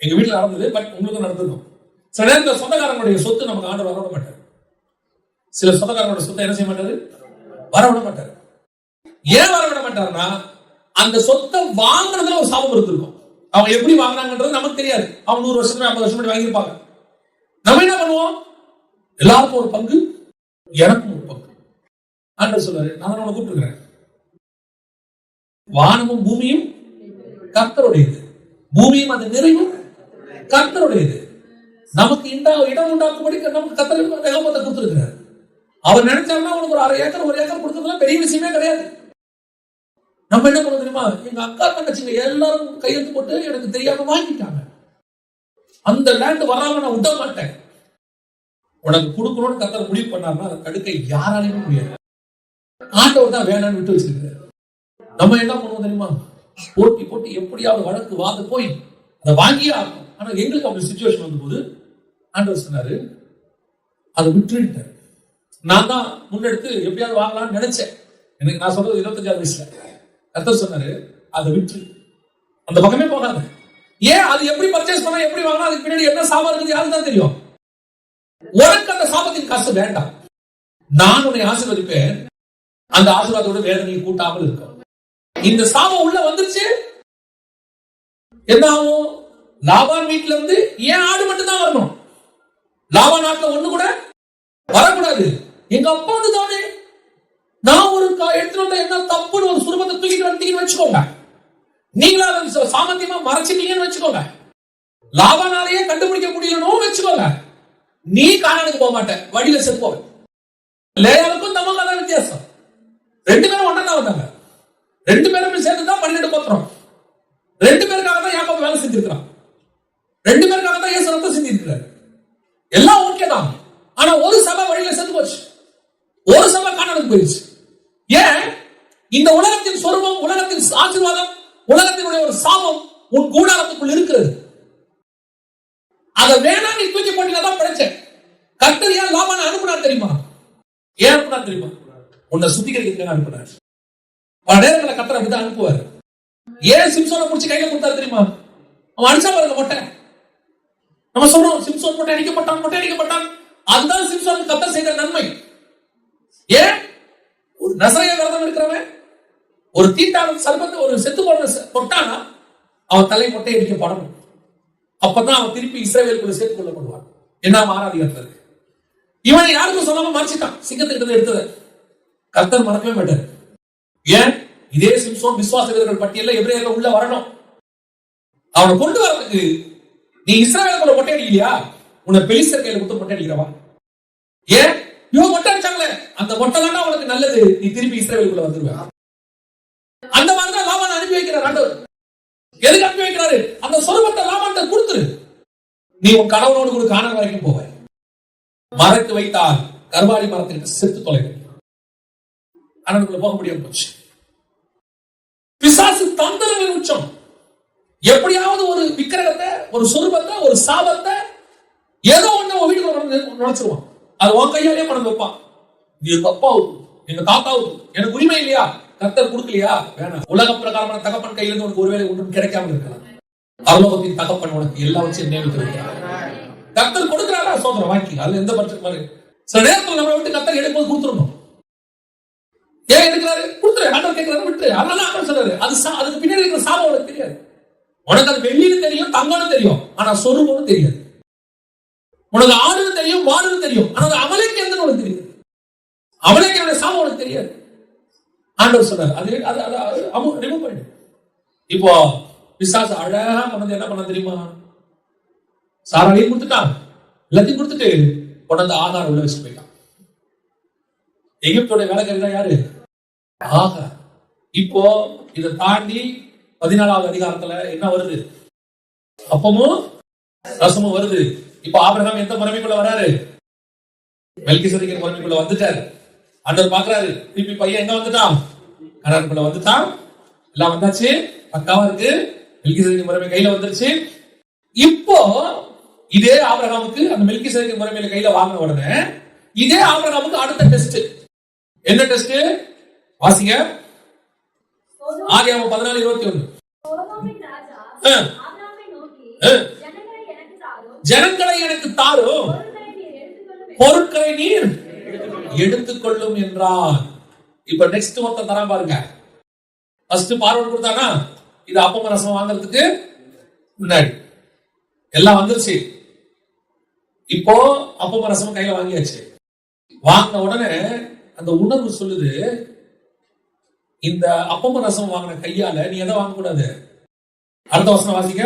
எங்க வீட்டுல நடந்தது, பட் உங்களுக்கு நடந்திருக்கும். சில நேரத்தில் சொந்தக்காரங்களுடைய சொத்து நமக்கு ஆண்டு வரவிட மாட்டாரு. சில சொந்தக்காரங்களுடைய சொத்தை என்ன செய்ய மாட்டாரு? வரவிட மாட்டாரு. ஏன் வரவிட மாட்டாருன்னா அந்த சொத்தை வாங்கினதுல ஒரு சாபம் இருந்திருக்கும். அவங்க எப்படி வாங்கினாங்கன்றது நமக்கு தெரியாது. அவங்க 100 வருஷம் 50 வருஷம் வாங்கியிருப்பாங்க. நம்ம என்ன பண்ணுவோம்? எல்லாருக்கும் ஒரு பங்கு, எனக்கும் ஒரு பங்கு. ஆண்டவர் சொல்றாரு, நான் உன்னை கூப்பிட்டுருக்கிறேன். வானமும் பூமியும் கர்த்தருடையது, பூமியும் அந்த நிறைவும் கர்த்தருடையது. நமக்கு இந்த இடம் உண்டாக்கும்படி நமக்கு கர்த்தர் நிலமத்தை கொடுத்திருக்கிறார். அவர் நினைச்சாருன்னா அவனுக்கு ஒரு 1/2 ஏக்கர் 1 ஏக்கர் கொடுத்ததுலாம் பெரிய விஷயமே கிடையாது. நம்ம என்ன பண்ண தெரியுமா? எங்க அக்கா தங்கச்சிங்க எல்லாரும் கையெழுத்து போட்டு எனக்கு தெரியாம வாங்கிட்டாங்க. அந்த லேண்ட் வராம நான் விட மாட்டேன். உனக்கு கொடுக்கணும்னு கர்த்தர் முடிவு பண்ணாருன்னா அதை தடுக்க யாராலையுமே முடியாது. ஆண்டவர் தான் வேணான்னு விட்டு வச்சிருக்காரு. நம்ம என்ன பண்ணுவோம் தெரியுமா? போட்டி போட்டி எப்படியாவது வழக்கு வாங்க போய் அதை வாங்கியே ஆகும். ஆனா எங்களுக்கு அப்படி சிச்சுவேஷன் வந்த போது ஆண்டவர் சொன்னாரு, அதை விட்டுட்டாரு. நான் தான் முன்னெடுத்து எப்படியாவது வாங்கலாம்னு நினைச்சேன். எனக்கு நான் சொல்றது 25 வயசுல. கர்த்தர் சொன்னாரு, அதை விட்டு அந்த பக்கமே போகாது. ஏன்? அது எப்படி பர்ச்சேஸ் பண்ணா, எப்படி வாங்கினா, அதுக்கு பின்னாடி என்ன சாபம் இருக்குது யாருக்கு தான் தெரியும். உனக்கு அந்த சாபத்தின் காசு வேண்டாம். நான் உன்னை ஆசீர்வதிப்பேன். அந்த ஆசீர்வாதத்தோட வேதனையை கூட்டாமல் இருக்கும். இந்த சாபம் உள்ள வந்துருச்சு, என்ன ஆகும்? லாபான் வீட்டுல இருந்து ஏன் ஆடு மட்டும் தான் வரணும்? லாபான் நாட்டுல ஒண்ணு கூட வரக்கூடாது. எங்க அப்பா வந்து தானே நான் ஒரு எடுத்துட்டு வந்த என்ன தப்புன்னு ஒரு சுரூபத்தை தூக்கிட்டு வந்தீங்கன்னு வச்சுக்கோங்க. நீங்களா அதை சாமர்த்தியமா மறைச்சிட்டீங்கன்னு வச்சுக்கோங்க. லாபானாலேயே கண்டுபிடிக்க முடியலன்னு வச்சுக்கோங்க. நீ கானானுக்கு போக மாட்டேன், வழியில செத்து போவேன். லேயாளுக்கும் நமக்கு அதான் வித்தியாசம். 2 பேரும் ஒன்னா தான் வந்தாங்க. 2 பேரும் சேர்ந்துதான் 12 கோத்திரம். 2 பேருக்காக தான் யாக்கோபு வேலை செஞ்சிருக்கிறான். 2 பேருக்காக தான் இயேசு ரத்தம் செஞ்சிருக்கிறார். எல்லாம் ஓகே தான். ஆனா ஒரு சபை வழியில செத்து போச்சு, ஒரு சபை கானானுக்கு போயிடுச்சு. ஏன்? இந்த உலகத்தின் சொரூபம், உலகத்தின் ஆசீர்வாதம், உலகத்தினுடைய ஒரு சாபம் உன் கூடாரத்துக்குள் இருக்கிறது. அதை வேணா நீ தூக்கி போட்டீங்கன்னா படிச்சேன். கர்த்தர் ஏன் லாபானை அனுப்புனார் தெரியுமா? ஏன் அனுப்புனார் தெரியுமா? உன்னை சுத்திகரிக்கிறதுக்கு அனுப்புனார். பல நேரங்களில் கர்த்தர் அப்படிதான் அனுப்புவார். ஏன் சிம்சோனை முடிச்சு கையில கொடுத்தாரு தெரியுமா? அவன் அடிச்சா பாருங்க மொட்டை. நம்ம சொல்றோம் சிம்சோன் மொட்டை அடிக்கப்பட்டான், மொட்டை அடிக்கப்பட்டான். அதுதான் சிம்சோனுக்கு கர்த்தர் செய்த நன்மை. ஏன்? ஒரு நசரேய விரதம் இருக்கிறவன் ஒரு தீட்டான சர்பத்தை ஒரு செத்து போன தொட்டானா அவன் தலை மொட்டை அடிக்கப்படணும். அப்பதான் அவன் திருப்பி இஸ்ரவேலுக்குள்ள சேர்த்துக் கொள்ளப்படுவான். என்ன ஆராதிகத்துல இருக்கு. இவனை யாருக்கும் சொல்லாம மறைச்சிட்டான். சிங்கத்துக்கிட்ட எடுத்தது கர்த்தர் மறக்கவே மாட்டார். ஏன்? இதே சிம்சோன் விசுவாச வீரர்கள் பட்டியல்ல எபிரேயர்கள் உள்ள வரணும். அவனை கொண்டு வரதுக்கு நீ இஸ்ரவேலுக்குள்ள மொட்டை அடிக்கலையா? உன்னை பெலிஸ்தர் கையில கொடுத்து மொட்டை அடிக்கிறவா? ஏன்? இவன் மொட்டை அடிச்சாங்களே, அந்த மொட்டை தானே அவனுக்கு நல்லது. நீ திருப்பி இஸ்ரவேலுக்குள்ள வந்துருவ. அந்த மாதிரிதான் லாபான் அனுப்பி வைக்கிறார் ஆண்டவர். எதுக்கு அனுப்பி வைக்கிறாரு? அந்த சொரூபத்தை லாபான்ட்ட கொடுத்துரு. நீ உன் கணவனோடு கூட கானான் வரைக்கும் போவ. மறைத்து வைத்தால் கர்வாலி மரத்துக்கிட்ட செத்து தொலைவு. அண்ணனுக்குள்ள போக முடியாம போச்சு. பிசாசு தந்திரங்களின் உச்சம். எப்படியாவது ஒரு விக்கிரகத்தை, ஒரு சொரூபத்தை, ஒரு சாபத்தை, ஏதோ ஒண்ணு உன் வீட்டுக்குள்ள நுழைச்சிருவான். அது உன் கையாலேயே மறந்து வைப்பான். இது எங்க அப்பாவுக்கு, எங்க தாத்தாவுக்கு, எனக்கு உரிமை இல்லையா? கர்த்தர் கொடுக்கலையா? வேணாம். உலக பிரகாரமான தகப்பன் கையிலிருந்து உனக்கு ஒருவேளை ஒன்றும் கிடைக்காம இருக்கலாம். பரலோகத்தின் தகப்பன் உனக்கு எல்லா வச்சு நியமித்திருக்கிறார். கர்த்தர் கொடுக்கிறாரா? சோதனை வாங்கி, அதுல எந்த பட்சம். சில நேரத்தில் நம்மளை விட்டு கர்த்தர் எடுக்கும்போது கொடுத்துடணும். ஏன் எடுக்கிறாரு? கொடுத்துரு. ஆண்டவர் கேட்கிறாரு, விட்டு. அதனால ஆண்டவர் சொல்றாரு, அதுக்கு பின்னாடி இருக்கிற சாபம் உனக்கு தெரியாது. உனக்கு அது வெள்ளின்னு தெரியும், தங்கம்னு தெரியும், ஆனா சொருபம்னு தெரியாது. உனக்கு ஆடுன்னு தெரியும், மாடுன்னு தெரியும், ஆனா அது அவனுக்கு எந்த உனக்கு தெரியாது. அவனுக்கு என்னுடைய சாபம் உனக்கு தெரியாது. ஆண்டவர் சொல்றாரு, அது ரிமூவ் பண்ணு. இப்போ பிசாசு அழகா கொண்டு என்ன பண்ண தெரியுமா? சாராளையும் கொடுத்துட்டான், எல்லாத்தையும் கொடுத்துட்டு கொண்டு ஆகாரம் உள்ள வச்சு போயிட்டான். எகிப்தோட வேலைக்காரர் யாரு? ஆகார். இப்போ இதை தாண்டி 14வது அதிகாரத்துல என்ன வருது? அப்பமும் ரசமும் வருது. இப்ப ஆபிரகாம் எந்த முறைமைக்குள்ள வராரு? மெல்கிசேதேக்கின் முறைமைக்குள்ள வந்துட்டாரு. ஆண்டவர் பாக்குறாரு, திருப்பி பையன் எங்க வந்துட்டான்? கனானுக்குள்ள வந்துட்டான். எல்லாம் வந்தாச்சு, பக்காவா இருக்கு. மெல்கிசேதேக்கின் முறைமை கையில வந்துருச்சு. இப்போ இதே ஆபிரகாமுக்கு அந்த மெல்கிசேதேக்கின் முறைமையில கையில வாங்கின உடனே இதே ஆபிரகாமுக்கு அடுத்த டெஸ்ட். என்ன டெஸ்ட்? வாசிங்க. ஆதியாகமம் 14:21. ஜனங்களை எனக்கு தாரும், பொருட்களை நீர் எடுத்துக்கொள்ளும் என்றார். இப்ப நெக்ஸ்ட் மொத்தம் தரா பாருங்க. ஃபர்ஸ்ட் பார்வன் கொடுத்தானா, இது அப்பம் ரசம் வாங்குறதுக்கு முன்னாடி எல்லாம் வந்துருச்சு. இப்போ அப்பம் ரசம் கையில வாங்கியாச்சு. வாங்கின உடனே அந்த உணர்வு சொல்லுது, இந்த அப்பம் ரசம் வாங்கின கையால நீ எதை வாங்க கூடாது? அடுத்த வசனம் வாசிக்க.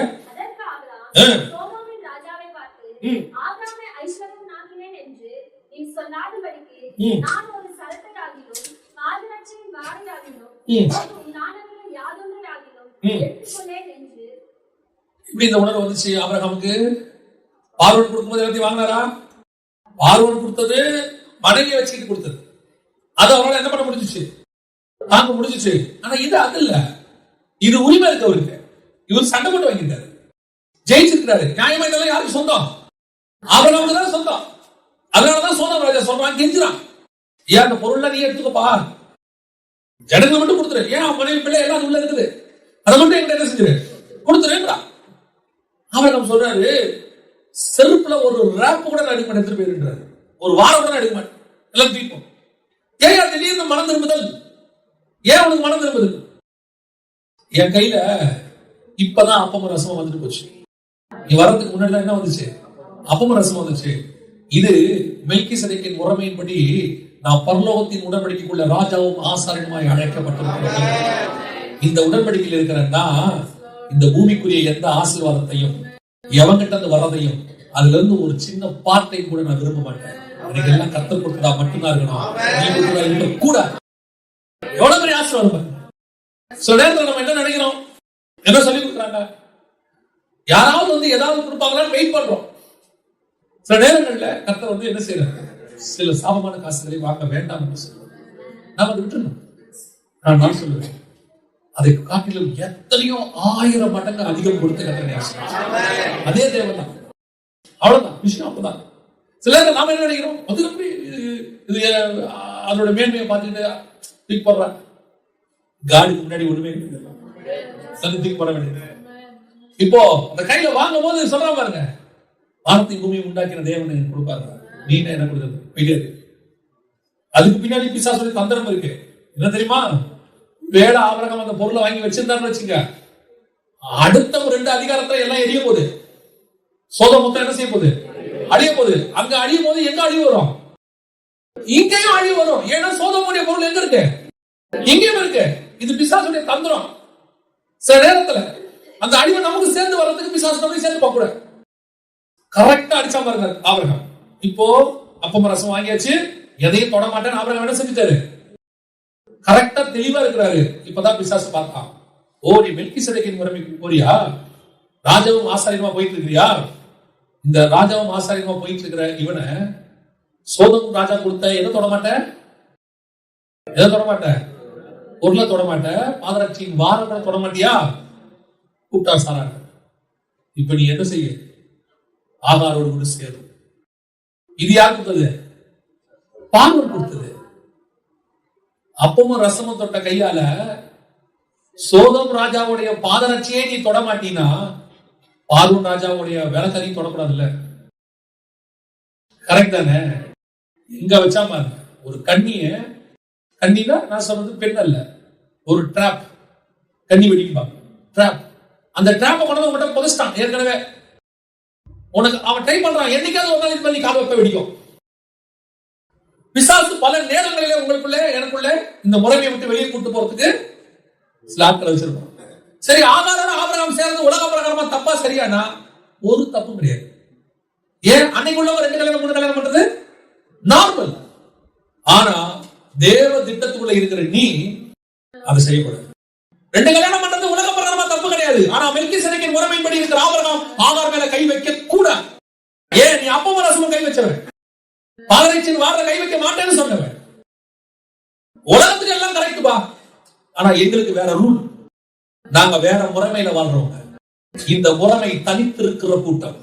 இப்படி இந்த உணர்வு வந்துச்சு ஆபிரகாமுக்கு. பார்வோன் கொடுக்கும்போது எல்லாத்தையும் வாங்கினாரா? பார்வோன் கொடுத்தது மனைவியை வச்சுக்கிட்டு கொடுத்தது. அது அவரால் என்ன பண்ண முடிஞ்சிச்சு? தாங்க முடிஞ்சிச்சு. ஆனா இது அது இல்ல, இது உரிமை இருக்கு அவருக்கு. இவர் சண்டை போட்டு வாங்கிட்டாரு, ஜெயிச்சிருக்கிறாரு. நியாயமா இதெல்லாம் யாருக்கு சொந்தம்? ஆபிரகாமுக்கு தான் சொந்தம். அதனாலதான் சோதம் ராஜா சொல்றான், கெஞ்சுறான், ஏன் அந்த பொருள்லாம் நீ எடுத்துக்கப்பா, ஜனங்களை மட்டும் கொடுத்துரு. ஏன் அவன் மனைவி பிள்ளை எல்லாம் உள்ள இருக்குது, அதை மட்டும் என்கிட்ட என்ன செஞ்சிரு, கொடுத்துருன்றா. ஆபிரகாம் சொல்றாரு, செருப்புல ஒரு ரேப் கூட நான் எடுக்க மாட்டேன், எடுத்துட்டு போயிருக்கிறாரு. ஒரு வாரம் கூட எடுக்க மாட்டேன், எல்லாம் தீர்ப்போம். ஏன் திடீர்னு மனம் திரும்புதல்? ஏன் உனக்கு மனம் திரும்புதல்? என் கையில இப்பதான் அப்பமும் ரசமும் வந்துட்டு போச்சு. நீ வரதுக்கு முன்னாடி தான் என்ன வந்துச்சு? அப்பமும் ரசமும் வந்துச்சு. இது மெல்கிசேதேக்கின் முறைமையின்படி நான் பரலோகத்தின் உடன்படிக்கைக்குள்ள ராஜாவும் ஆசாரியனுமாய் அழைக்கப்பட்டிருக்கிறேன். இந்த உடன்படிக்கையில் இருக்கிறேன்னா இந்த பூமிக்குரிய எந்த ஆசீர்வாதத்தையும் எவங்கிட்ட இருந்து வரதையும் அதுல இருந்து ஒரு சின்ன பார்ட்டை கூட நான் விரும்ப மாட்டேன். எனக்கு எல்லாம் கத்தர் கொடுத்தா மட்டும்தான் இருக்கணும். நீ கூட எவ்வளவு பெரிய ஆசீர்வாதம். சில நேரத்தில் நம்ம என்ன நினைக்கிறோம், என்ன சொல்லி கொடுக்குறாங்க, யாராவது வந்து ஏதாவது கொடுப்பாங்களான்னு வெயிட் பண்றோம். சில நேரங்கள்ல கர்த்தர் வந்து என்ன செய்யறாரு, சில சாபமான காசுகளை வாங்க வேண்டாம் என்று சொல்லுவாங்க. நாம அதை விட்டுறணும். நான் சொல்லுவேன், அதை காட்டிலும் எத்தனையோ 1000 மடங்கு அதிகம் கொடுத்து கர்த்தர் அதே தேவன் தான். அவ்வளவுதான் விஷயம். அப்பதான் சில நேரம் நாம என்ன நினைக்கிறோம், அது எப்படி இது அதோட மேன்மையை பார்த்துட்டு தூக்கி போடுறாங்க. காடிக்கு முன்னாடி ஒண்ணுமே தூக்கி போட வேண்டியது. இப்போ அந்த கையில வாங்கும் போது சொல்ற பாருங்க, வானத்தை பூமியை உண்டாக்கின தேவனை கொடுப்பாரு, நீ என்ன கொடுத்தது பெரியாது. அதுக்கு பின்னாடி பிசாசுடைய தந்திரம் இருக்கு. என்ன தெரியுமா, வேட ஆபிரகாம் அந்த பொருளை வாங்கி வச்சிருந்தாருன்னு வச்சுங்க, அடுத்த ஒரு 2 அதிகாரத்துல எல்லாம் எரிய போகுது. சோதம் மொத்தம் என்ன செய்ய போகுது, அழிய போகுது. அங்க அழியும் போது எங்க அழிவு வரும், இங்கேயும் அழிவு வரும். ஏன்னா சோதமுடைய பொருள் எங்க இருக்கு, இங்கேயும் இருக்கு. இது பிசாசுடைய தந்திரம். சில நேரத்துல அந்த அழிவை நமக்கு சேர்ந்து வர்றதுக்கு பிசாசு நம்ம சேர்ந்து பார்க்க கூடாது. கரெக்டா அடிச்சா பாருங்க ஆபிரகாம். இப்போ அப்பம் ரசம் வாங்கியாச்சு, எதையும் தொட மாட்டேன்னு ஆபிரகாம் என்ன செஞ்சுட்டாரு, கரெக்டா தெளிவா இருக்கிறாரு. இப்பதான் பிசாசு பார்த்தான், ஓ நீ மெல்கிசேதேக்கின் முறைமைக்கு போறியா, ராஜாவும் ஆசாரியமா போயிட்டு இருக்கிறியா, இந்த ராஜாவும் ஆசாரியமா போயிட்டு இருக்கிற இவனை சோதம் ராஜா கொடுத்த எதை தொட மாட்டேன், எதை தொட மாட்டேன், பொருளை தொட மாட்டேன், பாதரட்சியின் வாரங்களை தொட மாட்டியா, கூப்பிட்டா சாராங்க. இப்ப நீ என்ன செய்ய, ஆகாரோடு கூட சேரும். இது யார் கொடுத்தது, பார்வன் கொடுத்தது. அப்பமும் ரசமும் தொட்ட கையால சோதம் ராஜாவுடைய பாதரட்சியே நீ தொட மாட்டீனா பார்வன் ராஜாவுடைய வேலைக்காரி தொடக்கூடாதுல்ல, கரெக்ட் தானே? எங்க வச்சா பாருங்க, ஒரு கண்ணினா நான் சொல்றது பெண் அல்ல, ஒரு டிராப், கண்ணி வெடிப்பாங்க டிராப். அந்த டிராப்பை கொண்டு உங்கள்கிட்ட புதைச்சிட்டான் ஏற்கனவே. உனக்கு அவன் ட்ரை பண்றான், என்னைக்காவது ஒரு நாள் இது பண்ணி கால வைப்ப வெடிக்கும். பிசாசு பல நேரங்களிலே உங்களுக்குள்ளே எனக்குள்ளே இந்த முறைமையை விட்டு வெளியே கூட்டு போறதுக்கு சில ஆட்களை வச்சிருக்கோம். சரி, ஆகாரோட ஆபிரகாம் சேர்ந்து உலக பிரகாரமா தப்பா சரியானா? ஒரு தப்பும் கிடையாது. ஏன் அன்னைக்குள்ளவங்க 2 கல்யாணம் 3 கல்யாணம் பண்றது நார்மல். ஆனா தேவ திட்டத்துக்குள்ள இருக்கிற நீ அதை செய்யக்கூடாது. 2 கல்யாணம் பண்றது உலக பிரகாரமா தப்பு கிடையாது. ஆனா மெல்கிசேதேக்கின் முறைமைப்படி இருக்கிற ஆபிரகாம் ஆகார் மேல கை வைக்க கூடாது. ஏன், நீ அப்பமும் ரசமும் கை வச்சவன், பாதரட்சியின் வார கை வைக்க மாட்டேன்னு சொன்னவன். உலகத்துக்கு எல்லாம் கரெக்ட் பா, ஆனா எங்களுக்கு வேற ரூல், நாங்க வேற முறைமையில வாழ்றோம். இந்த முறைமை தனித்திருக்கிற கூட்டம்,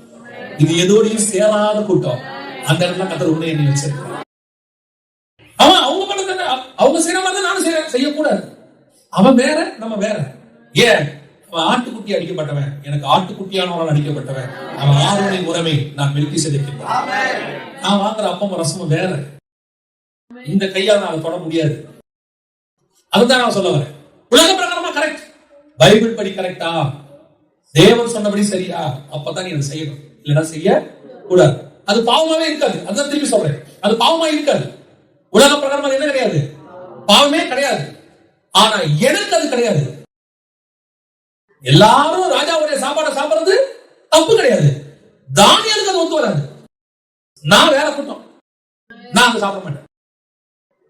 இது எதோடையும் சேராத கூட்டம். அந்த இடத்துல கர்த்தர் உன்னை என்னை வச்சிருக்கிறார். அவன் அவங்க பண்ணது, அவங்க செய்யற மாதிரி நானும் செய்யக்கூடாது. அவன் வேற, நம்ம வேற. ஏன், அவன் ஆட்டுக்குட்டி அடிக்கப்பட்டவன், எனக்கு ஆட்டுக்குட்டியானவனால் அடிக்கப்பட்டவன். அவன் ஆரோனை முறைமை, நான் மெல்கிசேதேக்கின். நான் வாங்குற அப்பமும் ரசமும் வேற. இந்த கையால் நான் தொட முடியாது. அதுதான் நான் சொல்ல வரேன். உலக பிரகாரமா கரெக்ட், பைபிள் படி கரெக்டா, தேவன் சொன்னபடி சரியா, அப்பதான் நீ அதை செய்யணும். இல்லைன்னா செய்ய கூடாது. அது பாவமாவே இருக்காது. அதுதான் திருப்பி சொல்றேன், அது பாவமா இருக்காது. உலக பிரகாரமா என்ன கிடையாது, பாவமே கிடையாது. ஆனா எனக்கு அது கிடையாது. எல்லாரும் ராஜாவுடைய சாப்பாடை சாப்பிடுறது தப்பு கிடையாது. தானியலுக்கு அது ஒத்து வராது. நான் வேற கூட்டம், நான் அதை சாப்பிட மாட்டேன்.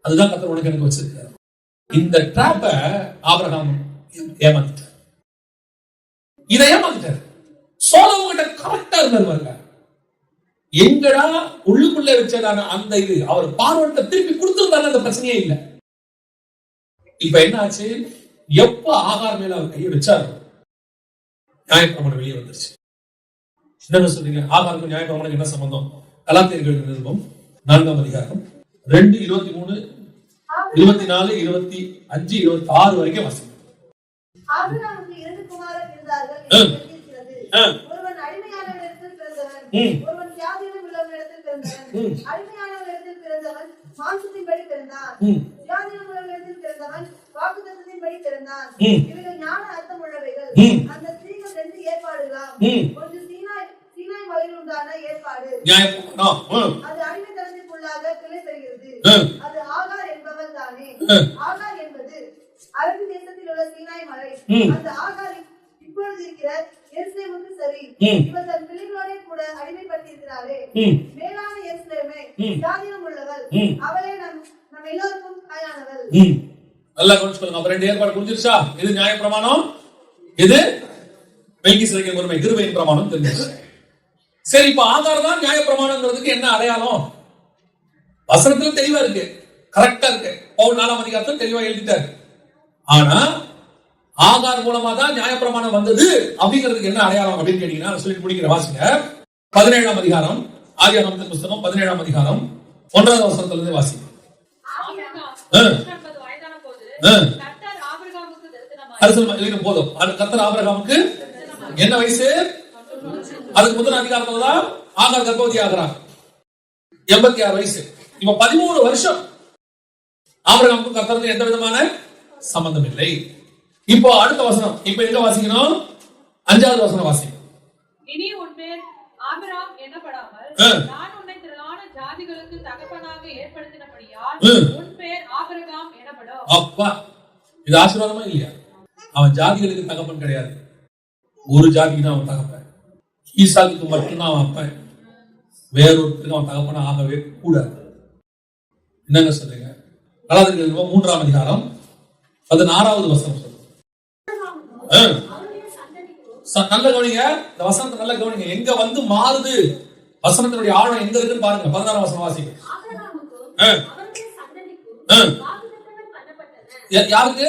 அதுதான் கர்த்தர் உனக்கு எனக்கு வச்சிருக்காரு. இந்த டிராப்ப ஆபிரகாம் ஏமாத்திட்டார். இதை ஏமாத்திட்டார். சோதோம் கிட்ட கரெக்டா இருந்தாரு. எங்கடா உள்ளுக்குள்ளே வச்சதான அந்த இது அவர் பார்வன்ட்ட திருப்பி கொடுத்திருந்தாரு, அந்த பிரச்சனையே இல்லை. இப்ப என்ன ஆச்சு, எப்ப ஆகார் மேல அவர் கையை வச்சாரு, நியாயப்பிரமாணம் வெளியே வந்துருச்சு. என்ன சொல்றீங்க, ஆகாருக்கும் நியாயப்பிரமாணம் என்ன சம்பந்தம்? கலாத்தியர்கள் நிருபம் 4ஆம் அதிகாரம் 2, 23, 24, 25, 26 வரைக்கும் வாசிங்க. ஆபிரகாமுக்கு 2 குமாரர் இருந்தார்கள் என்று எழுதியிருக்கிறது. ஒருவன் அடிமையானவனிடத்தில் பிறந்தவன், ஒருவன் சுயாதீனம் உள்ளவனிடத்தில் பிறந்தவன். அடிமையானவனிடத்தில் பிறந்தவன் மாம்சத்தின்படி பிறந்தான், சுயாதீனம் உள்ளவனிடத்தில் பிறந்தவன் வாக்குத்தத்தத்தின்படி பிறந்தான். இவைகள் ஞான அர்த்தம் உள்ளவைகள். அந்த ஸ்திரீகள் 2 ஏற்பாடுகளாம். ஒன்று சீனாய் மலையில் உண்டான ஏற்பாடு, அது அடிமைத்தனத்திற்குள்ளாக கிளை பெறுகிறது. அது ஆகார் என்பவள் தானே. ஆகார் என்பது அரபு தேசத்தில் உள்ள சீனாய் மலை. அந்த ஆகார் இப்பொழுது இருக்கிற எருசலேமுக்கு சரி. இவர் தன் பிள்ளைகளோட கூட அடிமைப்பட்டு இருக்கிறாரே. மேலான எருசலேமே, சுயாதீனம் உள்ளவள், அவளே நம் எல்லோருக்கும் தாயானவள். நல்லா கவனிச்சுக்கோங்க. அப்ப 2 ஏற்பாடு புரிஞ்சிருச்சா? இது நியாயப்பிரமாணம், இது மெல்கிசேதேக்கின் முறைமை, கிருபையின் பிரமாணம் தெரிஞ்சிருச்சு. சரி, இப்ப ஆகார் தான் நியாயப்பிரமாணம்ங்கிறதுக்கு என்ன அடையாளம்? வசனத்துல தெளிவா இருக்கு, கரெக்டா இருக்கு. பவுல் 4ஆம் அதிகாரத்தில் தெளிவா எழுதிட்டாரு. ஆனா ஆகார் மூலமா தான் நியாயப்பிரமாணம் வந்தது அப்படிங்கிறதுக்கு என்ன அடையாளம் அப்படின்னு கேட்டீங்கன்னா, சொல்லிட்டு முடிக்கிற வாசிங்க. 17ஆம் அதிகாரம், ஆதியாகமத்தின் புத்தகம் 17ஆம் அதிகாரம் 1வது வசனத்துல இருந்து வாசிங்க. போதும். கர்த்தர் ஆபிரகாமுக்கு என்ன வயசு? அதுக்கு முதல் அதிகாரத்துல தான் ஆகார் கர்ப்பவதி ஆகிறார். 86 வயசு. இப்ப 13 வருஷம் ஆபிரகாமுக்கு கர்த்தருக்கு எந்த விதமான சம்பந்தம் இல்லை. இப்போ அடுத்த வசனம், இப்ப எங்க வாசிக்கணும்? 5வது வசனம் வாசிக்கணும். இனி உன் பேர் ஆபிரகாம் எனப்படாமல் நான் உன்னை திரளான ஜாதிகளுக்கு தகப்பனாக ஏற்படுத்தினபடியால் உன் பேர் ஆபிரகாம் எனப்படும். அப்பா, இது ஆசீர்வாதமா இல்லையா? அவன் ஜாதிகளுக்கு தகப்பன் கிடையாது, ஒரு ஜாதிக்கு தான் அவன் தகப்பன். ஈசாக்குக்கு மட்டும்தான் அவன் அப்பன், வேறொருத்தருக்கு அவன் தகப்பனா ஆகவே கூடாது. என்னங்க சொல்றீங்க? கலாத்தியர்கள் 3ஆம் அதிகாரம் 16வது வசனம் சொல்லுங்க. நல்ல கவனிங்க, இந்த வசனத்தை நல்ல கவனிங்க. எங்க வந்து மாறுது வசனத்தினுடைய ஆழம் எங்க இருக்குன்னு பாருங்க. 16ஆம் வசனம் வாசிங்க. யாருக்கு?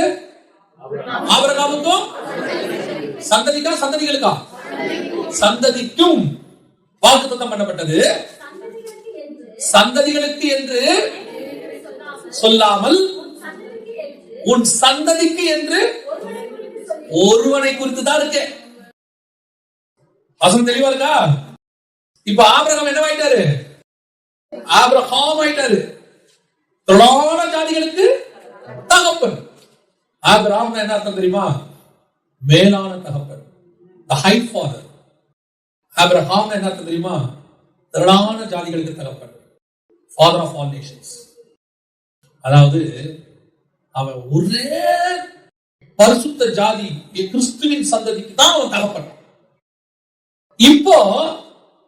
ஆபிரகாமுக்கும் சந்ததிக்கா சந்ததிகளுக்கா? சந்ததிக்கும் வாக்குத்தத்தம் பண்ணப்பட்டது. சந்ததிகளுக்கு என்று சொல்லாமல் உன் சந்ததிக்கு என்று ஒருவனை குறித்து தான் இருக்கு. வசனம் தெளிவா இருக்கா? இப்ப ஆபிரகாம் என்னவாயிட்டாரு? ஆபிரகாம் ஆயிட்டாரு. திரளான ஜாதிகளுக்கு தகப்பன். ஆபிரகாம் என்ன அர்த்தம் தெரியுமா? மேலான தகப்பன், the high father. ஆபிரகாம் என்ன அர்த்தம் தெரியுமா? திரளான ஜாதிகளுக்கு தகப்பன், father of all nations. அதாவது அவன் ஒரே பரிசுத்த ஜாதி கிறிஸ்துவின் சந்ததிக்கு தான் அவன் தகப்பன். இப்போ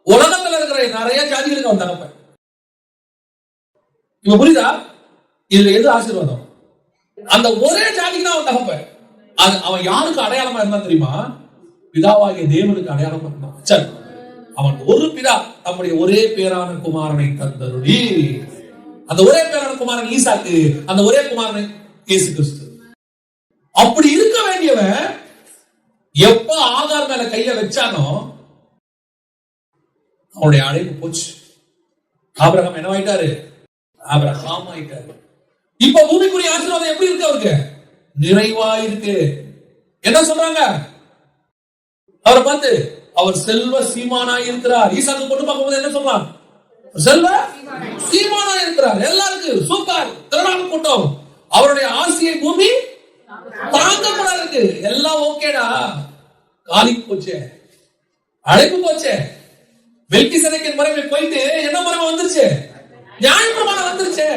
உலகத்துல இருக்கிற நிறைய ஜாதிகளுக்கு அவன் தகப்பன். இப்ப புரியுதா? இதுல எது ஆசீர்வாதம்? அந்த ஒரே ஜாதிக்கு தான் அவன் தகப்பன். அவன் யாருக்கு அடையாளமா இருந்தான் தெரியுமா? பிதாவாகிய தேவனுக்கு அடையாளமா இருந்தான். சரி, அவன் ஒரு பிதா நம்முடைய ஒரே பேரான குமாரனை தந்தருளி. அந்த ஒரே பேரான குமாரன் ஈசாக்கு, அந்த ஒரே குமாரன் இயேசு கிறிஸ்து. அப்படி இருக்க வேண்டியவன் எப்ப ஆகார் மேல கைய வச்சானோ அவனுடைய அழைப்பு போச்சு. ஆபிரகாம் என்னவாயிட்டாரு? ஆபிரகாம் ஆயிட்டாரு. இப்ப பூமிக்குரிய ஆசீர்வாதம் எப்படி இருக்கு? அவருக்கு நிறைவா இருக்கு. என்ன சொல்றாங்க அவரை பார்த்து? அவர் செல்வ சீமானாய் இருக்கிறார். ஈசாக்கு கொண்டு பார்க்கும்போது என்ன சொல்றான்? செல்வ சீமானாய் இருக்கிறார். எல்லாருக்கும் சூப்பர், திரளான கூட்டம். அவருடைய ஆசையை பூமி தாங்கப்பட இருக்கு. எல்லாம் ஓகேடா. காலிக்கு போச்சே, அழைப்பு போச்சே. மெல்கிசேதேக்கின் முறைமை போயிட்டு என்ன முறைமை வந்துருச்சு? நியாயப்பிரமாணம் வந்துருச்சு.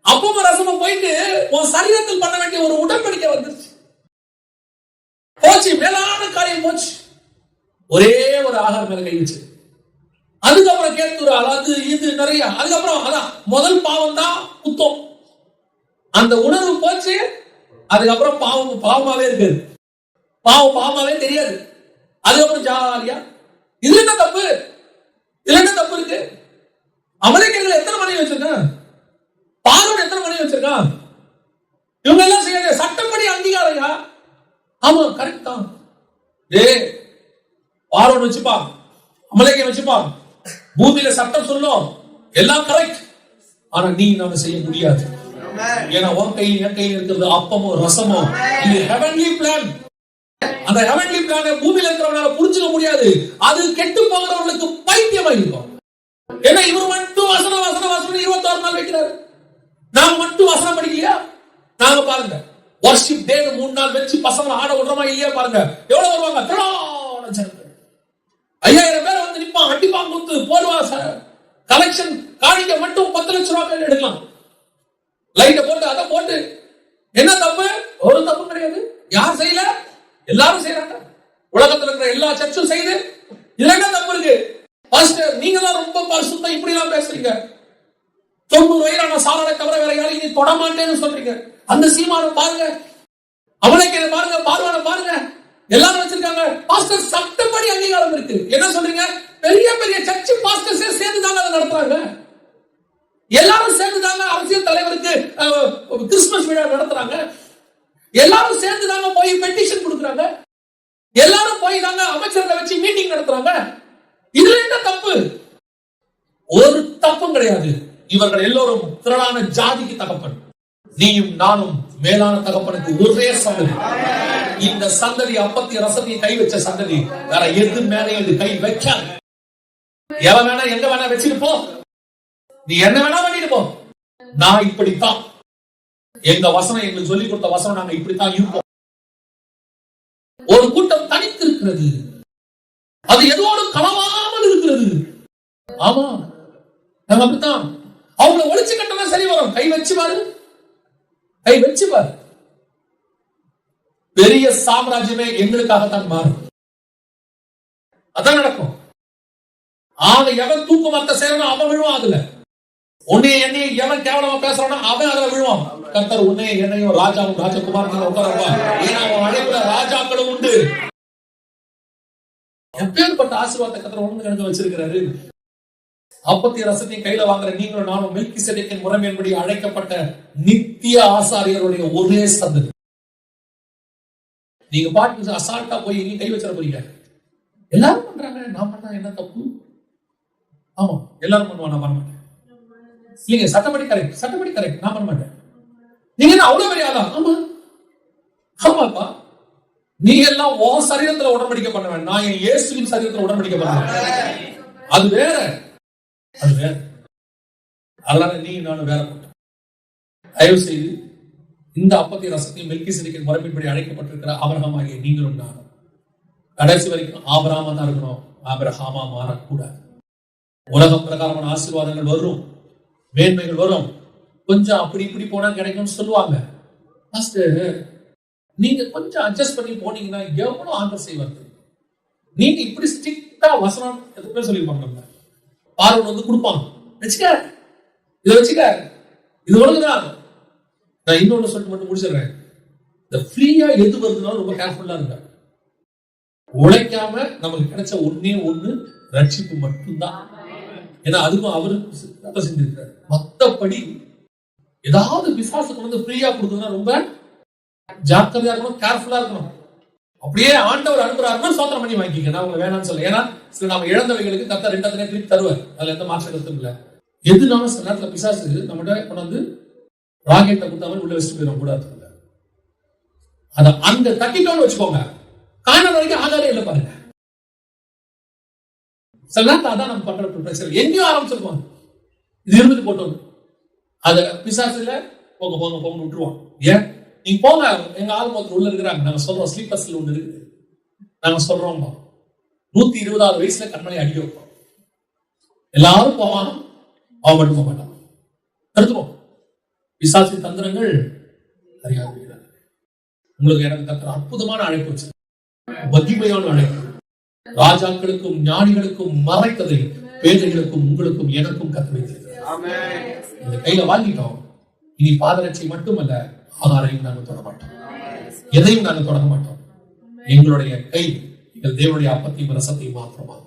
அப்பமும் ரசமும் போயிட்டு உன் சரீரத்தில் பண்ண வேண்டிய ஒரு உடன்படிக்கை வந்துருச்சு. போச்சு, மேலான காரியம் போச்சு. ஒரே ஒரு ஆகார் மேல கை வச்சு. அதுக்கப்புறம் கேத்துறாள், அது இது நிறைய. அதுக்கப்புறம் அதான் முதல் பாவம் தான் குத்தம். அந்த உணர்வு போச்சு. அதுக்கப்புறம் பாவம் பாவமாவே இருக்கு. பாவம் பாவமாவே தெரியாது. அதுக்கப்புறம் ஜாலியா. இதுல என்ன தப்பு? இதுல என்ன தப்பு இருக்கு? அமெரிக்கர்கள் எத்தனை மனைவி வச்சிருக்கான்? பார்வன் எத்தனை மனைவி வச்சிருக்கான்? இவங்க எல்லாம் செய்ய சட்டப்படி அங்கீகாரையா? ஆமா, கரெக்ட் தான். பார்வன் வச்சுப்பான், அமலேக்கை வச்சுப்பான், பூமியில சட்டம் சொல்லும், எல்லாம் கரெக்ட். ஆனா நீ நாம செய்ய முடியாது. ஏன்னா உன் கையில் என் கையில் இருக்கிறது அப்பமோ ரசமோ. இது ஹெவன்லி பிளான். அந்த ஹெவன்லி பிளானை பூமியில இருக்கிறவனால புரிஞ்சுக்க முடியாது. அது கெட்டு போகிறவர்களுக்கு பைத்தியமா இருக்கும். ஏன்னா இவர் மட்டும் வசனம் வசனம் வசனம் 26 நாள் வைக்கிறாரு. நாம மட்டும் வசனம் படிக்கலையா? நாங்க பாருங்க, வர்ஷிப் டே 3 நாள் வச்சு பசங்க ஆட விடுறோமா இல்லையா? பாருங்க எவ்வளவு வருவாங்க. 5000 பேர் வந்து நிப்பான், அடிப்பான், குத்து போடுவா. கலெக்ஷன் காணிக்க மட்டும் 10 லட்சம் ரூபாய் எடுக்கலாம். லைட்ட போட்டு அதை போட்டு. என்ன தப்பு? ஒரு தப்பு கிடையாது. யார் செய்யல? எல்லாரும் செய்யறாங்க. உலகத்துல இருக்கிற எல்லா சர்ச்சும் செய்யுது. இதுல என்ன தப்பு இருக்கு? பாஸ்டர் நீங்க தான் ரொம்ப பரிசுத்தம் இப்படி எல்லாம் பேசுறீங்க. 90 வயதான சாரானை தவிர வேற யாரையும் நீ தொட மாட்டேன்னு சொல்றீங்க. அந்த சீமானை பாருங்க, அமலேக்கை பாருங்க, பார்வானை பாருங்க, எல்லாரும் வச்சிருக்காங்க. பாஸ்டர் சட்டப்படி அங்கீகாரம் இருக்கு. என்ன சொல்றீங்க? பெரிய பெரிய சர்ச் பாஸ்டர்ஸே சேர்ந்து தாங்க அதை நடத்துறாங்க. எல்லாரும் சேர்ந்து தாங்க அரசியல் தலைவருக்கு கிறிஸ்துமஸ் விழா நடத்துறாங்க. எல்லாரும் சேர்ந்து தாங்க போய் பெட்டிஷன் கொடுக்குறாங்க. எல்லாரும் போய் தாங்க அமைச்சர்களை வச்சு மீட்டிங் நடத்துறாங்க. இதுல என்ன தப்பு? ஒரு தப்பும் கிடையாது. இவர்கள் எல்லோரும் திரளான ஜாதிக்கு தகப்பன். நீயும் நானும் மேலான தகப்பனுக்கு ஒரே சந்ததி. இந்த சந்ததி அப்பத்திய ரசத்தையை கை வச்ச சந்ததி. வேற எது மேலே இது கை வைக்காது. எவன் வேணா எங்க வேணா வச்சுட்டு போ, நீ என்ன வேணா பண்ணிட்டு போ. நான் இப்படித்தான், எங்க வசனம் எங்களுக்கு சொல்லிக் கொடுத்த வசனம் நாங்க இப்படித்தான் இருப்போம். ஒரு கூட்டம் தனித்து இருக்கிறது, அது எதோடு கலவாமல் இருக்கிறது. ஆமா, நாங்க அப்படித்தான். அவங்களை ஒழிச்சு கட்டணும் சரி வரும். கை வச்சு பாரு, கை வச்சு பாரு. பெரிய சாம்ராஜ்யமே எங்களுக்காகத்தான் மாறும். அதான் நடக்கும். ஆக எவன் தூக்கு மத்த செய்யணும் அவன் விழுவான். அதுல உன்னைய என்னைய எவன் கேவலமா பேசுறானோ அவன் அதுல விழுவான். கர்த்தர் உன்னைய என்னையும் ராஜாவும் ராஜகுமாரன் உட்காரப்பா. ஏன்னா அவன் அழைப்புல ராஜாக்களும் உண்டு. எப்பேற்பட்ட ஆசீர்வாதத்தை கர்த்தர் ஒண்ணு கணக்கு வச்சிருக்கிறாரு. அப்பத்தையும் ரசத்தையும் கையில வாங்குற நீங்களும் நானும் மெல்கிசேதேக்கின் முறைமையின்படி அழைக்கப்பட்ட நித்திய ஆசாரியருடைய ஒரே சந்ததி. நீங்க பாட்டு அசால்ட்டா போய் நீங்க கை வச்சிட போறீங்க. எல்லாரும் பண்றாங்க, நான் பண்ணா என்ன தப்பு? ஆமா, எல்லாரும் பண்ணுவா, நான் பண்ண மாட்டேன். இல்லைங்க, சட்டப்படி கரெக்ட், நான் பண்ண மாட்டேன். நீங்க என்ன அவ்வளவு பெரிய ஆளா? ஆமா ஆமாப்பா, நீங்க எல்லாம் உன் சரீரத்துல உடன்படிக்கை பண்ண வேண்டாம், நான் என் இயேசுவின் சரீரத்துல உடன்படிக்கை பண்ண வேண்டாம். அது வேற. அதனால நீங்க நானும் வேற போட்டோம். தயவு செய்து இந்த அப்பத்தையும் ரசத்தையும் மெல்கிசேதேக்கின் முறைமையின்படி அழைக்கப்பட்டிருக்கிற ஆபிரகாம் ஆகிய நீங்களும் நானும் கடைசி வரைக்கும் ஆபிரகாமா தான் இருக்கணும். ஆபிரகாமா மாறக்கூடாது. உலகம் பிரகாரமான ஆசீர்வாதங்கள் வரும், மேன்மைகள் வரும், கொஞ்சம் அப்படி இப்படி போனா கிடைக்கும்னு சொல்லுவாங்க. நீங்க கொஞ்சம் அட்ஜஸ்ட் பண்ணி போனீங்கன்னா எவ்வளவு ஆண்டர் செய்வார். நீங்க இப்படி ஸ்ட்ரிக்டா வசனம் எதுவுமே சொல்லிருப்பாங்க. பார்வன் வந்து கொடுப்பாங்க, வச்சுக்க இதை வச்சுக்க, இது ஒழுங்குதான். நான் இன்னொன்னு சொல்லிட்டு மட்டும் முடிச்சிடுறேன். இந்த ஃப்ரீயா எது வருதுனாலும் ரொம்ப கேர்ஃபுல்லா இருக்க. உழைக்காம நமக்கு கிடைச்ச ஒண்ணு ரட்சிப்பு மட்டும்தான். ஏன்னா அதுக்கும் அவரு செஞ்சிருக்காரு. மத்தபடி ஏதாவது பிசாசுக்கு வந்து ஃப்ரீயா கொடுக்குதுன்னா ரொம்ப ஜாக்கிரதையா இருக்கணும், கேர்ஃபுல்லா இருக்கணும். அப்படியே ஆண்டவர் அனுப்புறாருன்னா சோத்திரம் பண்ணி வாங்கிக்க, நான் உங்களை வேணாம்னு சொல்ல. ஏன்னா சில நம்ம இழந்தவைகளுக்கு கத்த ரெண்டத்தினே திருப்பி தருவார், அதுல எந்த மாற்ற கருத்தும் இல்லை. எதுனாலும் சில நேரத்துல பிசாசு நம்மகிட்ட கொண்டாந்து ராக்கெட்டை கொடுத்தாமல் உள்ள வச்சுட்டு போயிடும் கூடாது. அத அந்த தட்டிட்டோன்னு வச்சுக்கோங்க, காண வரைக்கும் ஆதாரம் இல்லை பாருங்க. சில நேரத்தில் அதான் நம்ம பண்ற பிரச்சனை. எங்கேயும் ஆரம்பிச்சிருக்கோம், இது இருந்துட்டு போட்டோம். அத பிசாசுல போங்க விட்டுருவோம். ஏன் நீங்க போங்க, எங்க ஆளுமொத்தர் உள்ள இருக்கிறாங்க, நாங்க சொல்றோம். ஸ்லீப்பர்ஸ்ல ஒண்ணு இருக்குது, நாங்க சொல்றோம். 120வது வயசுல கண்மணி அடிக்க வைப்போம். எல்லாரும் போவாங்க, அவன் மட்டும் போக மாட்டான். தடுத்துருவோம். பிசாசின் தந்திரங்கள் அறியாது. உங்களுக்கு எனக்கு தக்கிற அற்புதமான அழைப்பு வச்சு, மகிமையான அழைப்பு. ராஜாக்களுக்கும் ஞானிகளுக்கும் மறைத்ததை பேதைகளுக்கும் உங்களுக்கும் எனக்கும் கத்து வைத்திருக்கிறார். இந்த கையில வாங்கிட்டோம். இனி பாதரட்சை மட்டுமல்ல, ஆகாரையும் நாங்கள் தொட மாட்டோம், எதையும் நாங்கள் தொடங்க மாட்டோம். எங்களுடைய கை எங்கள் தேவனுடைய அப்பத்தையும் ரசத்தையும் மாத்திரமாக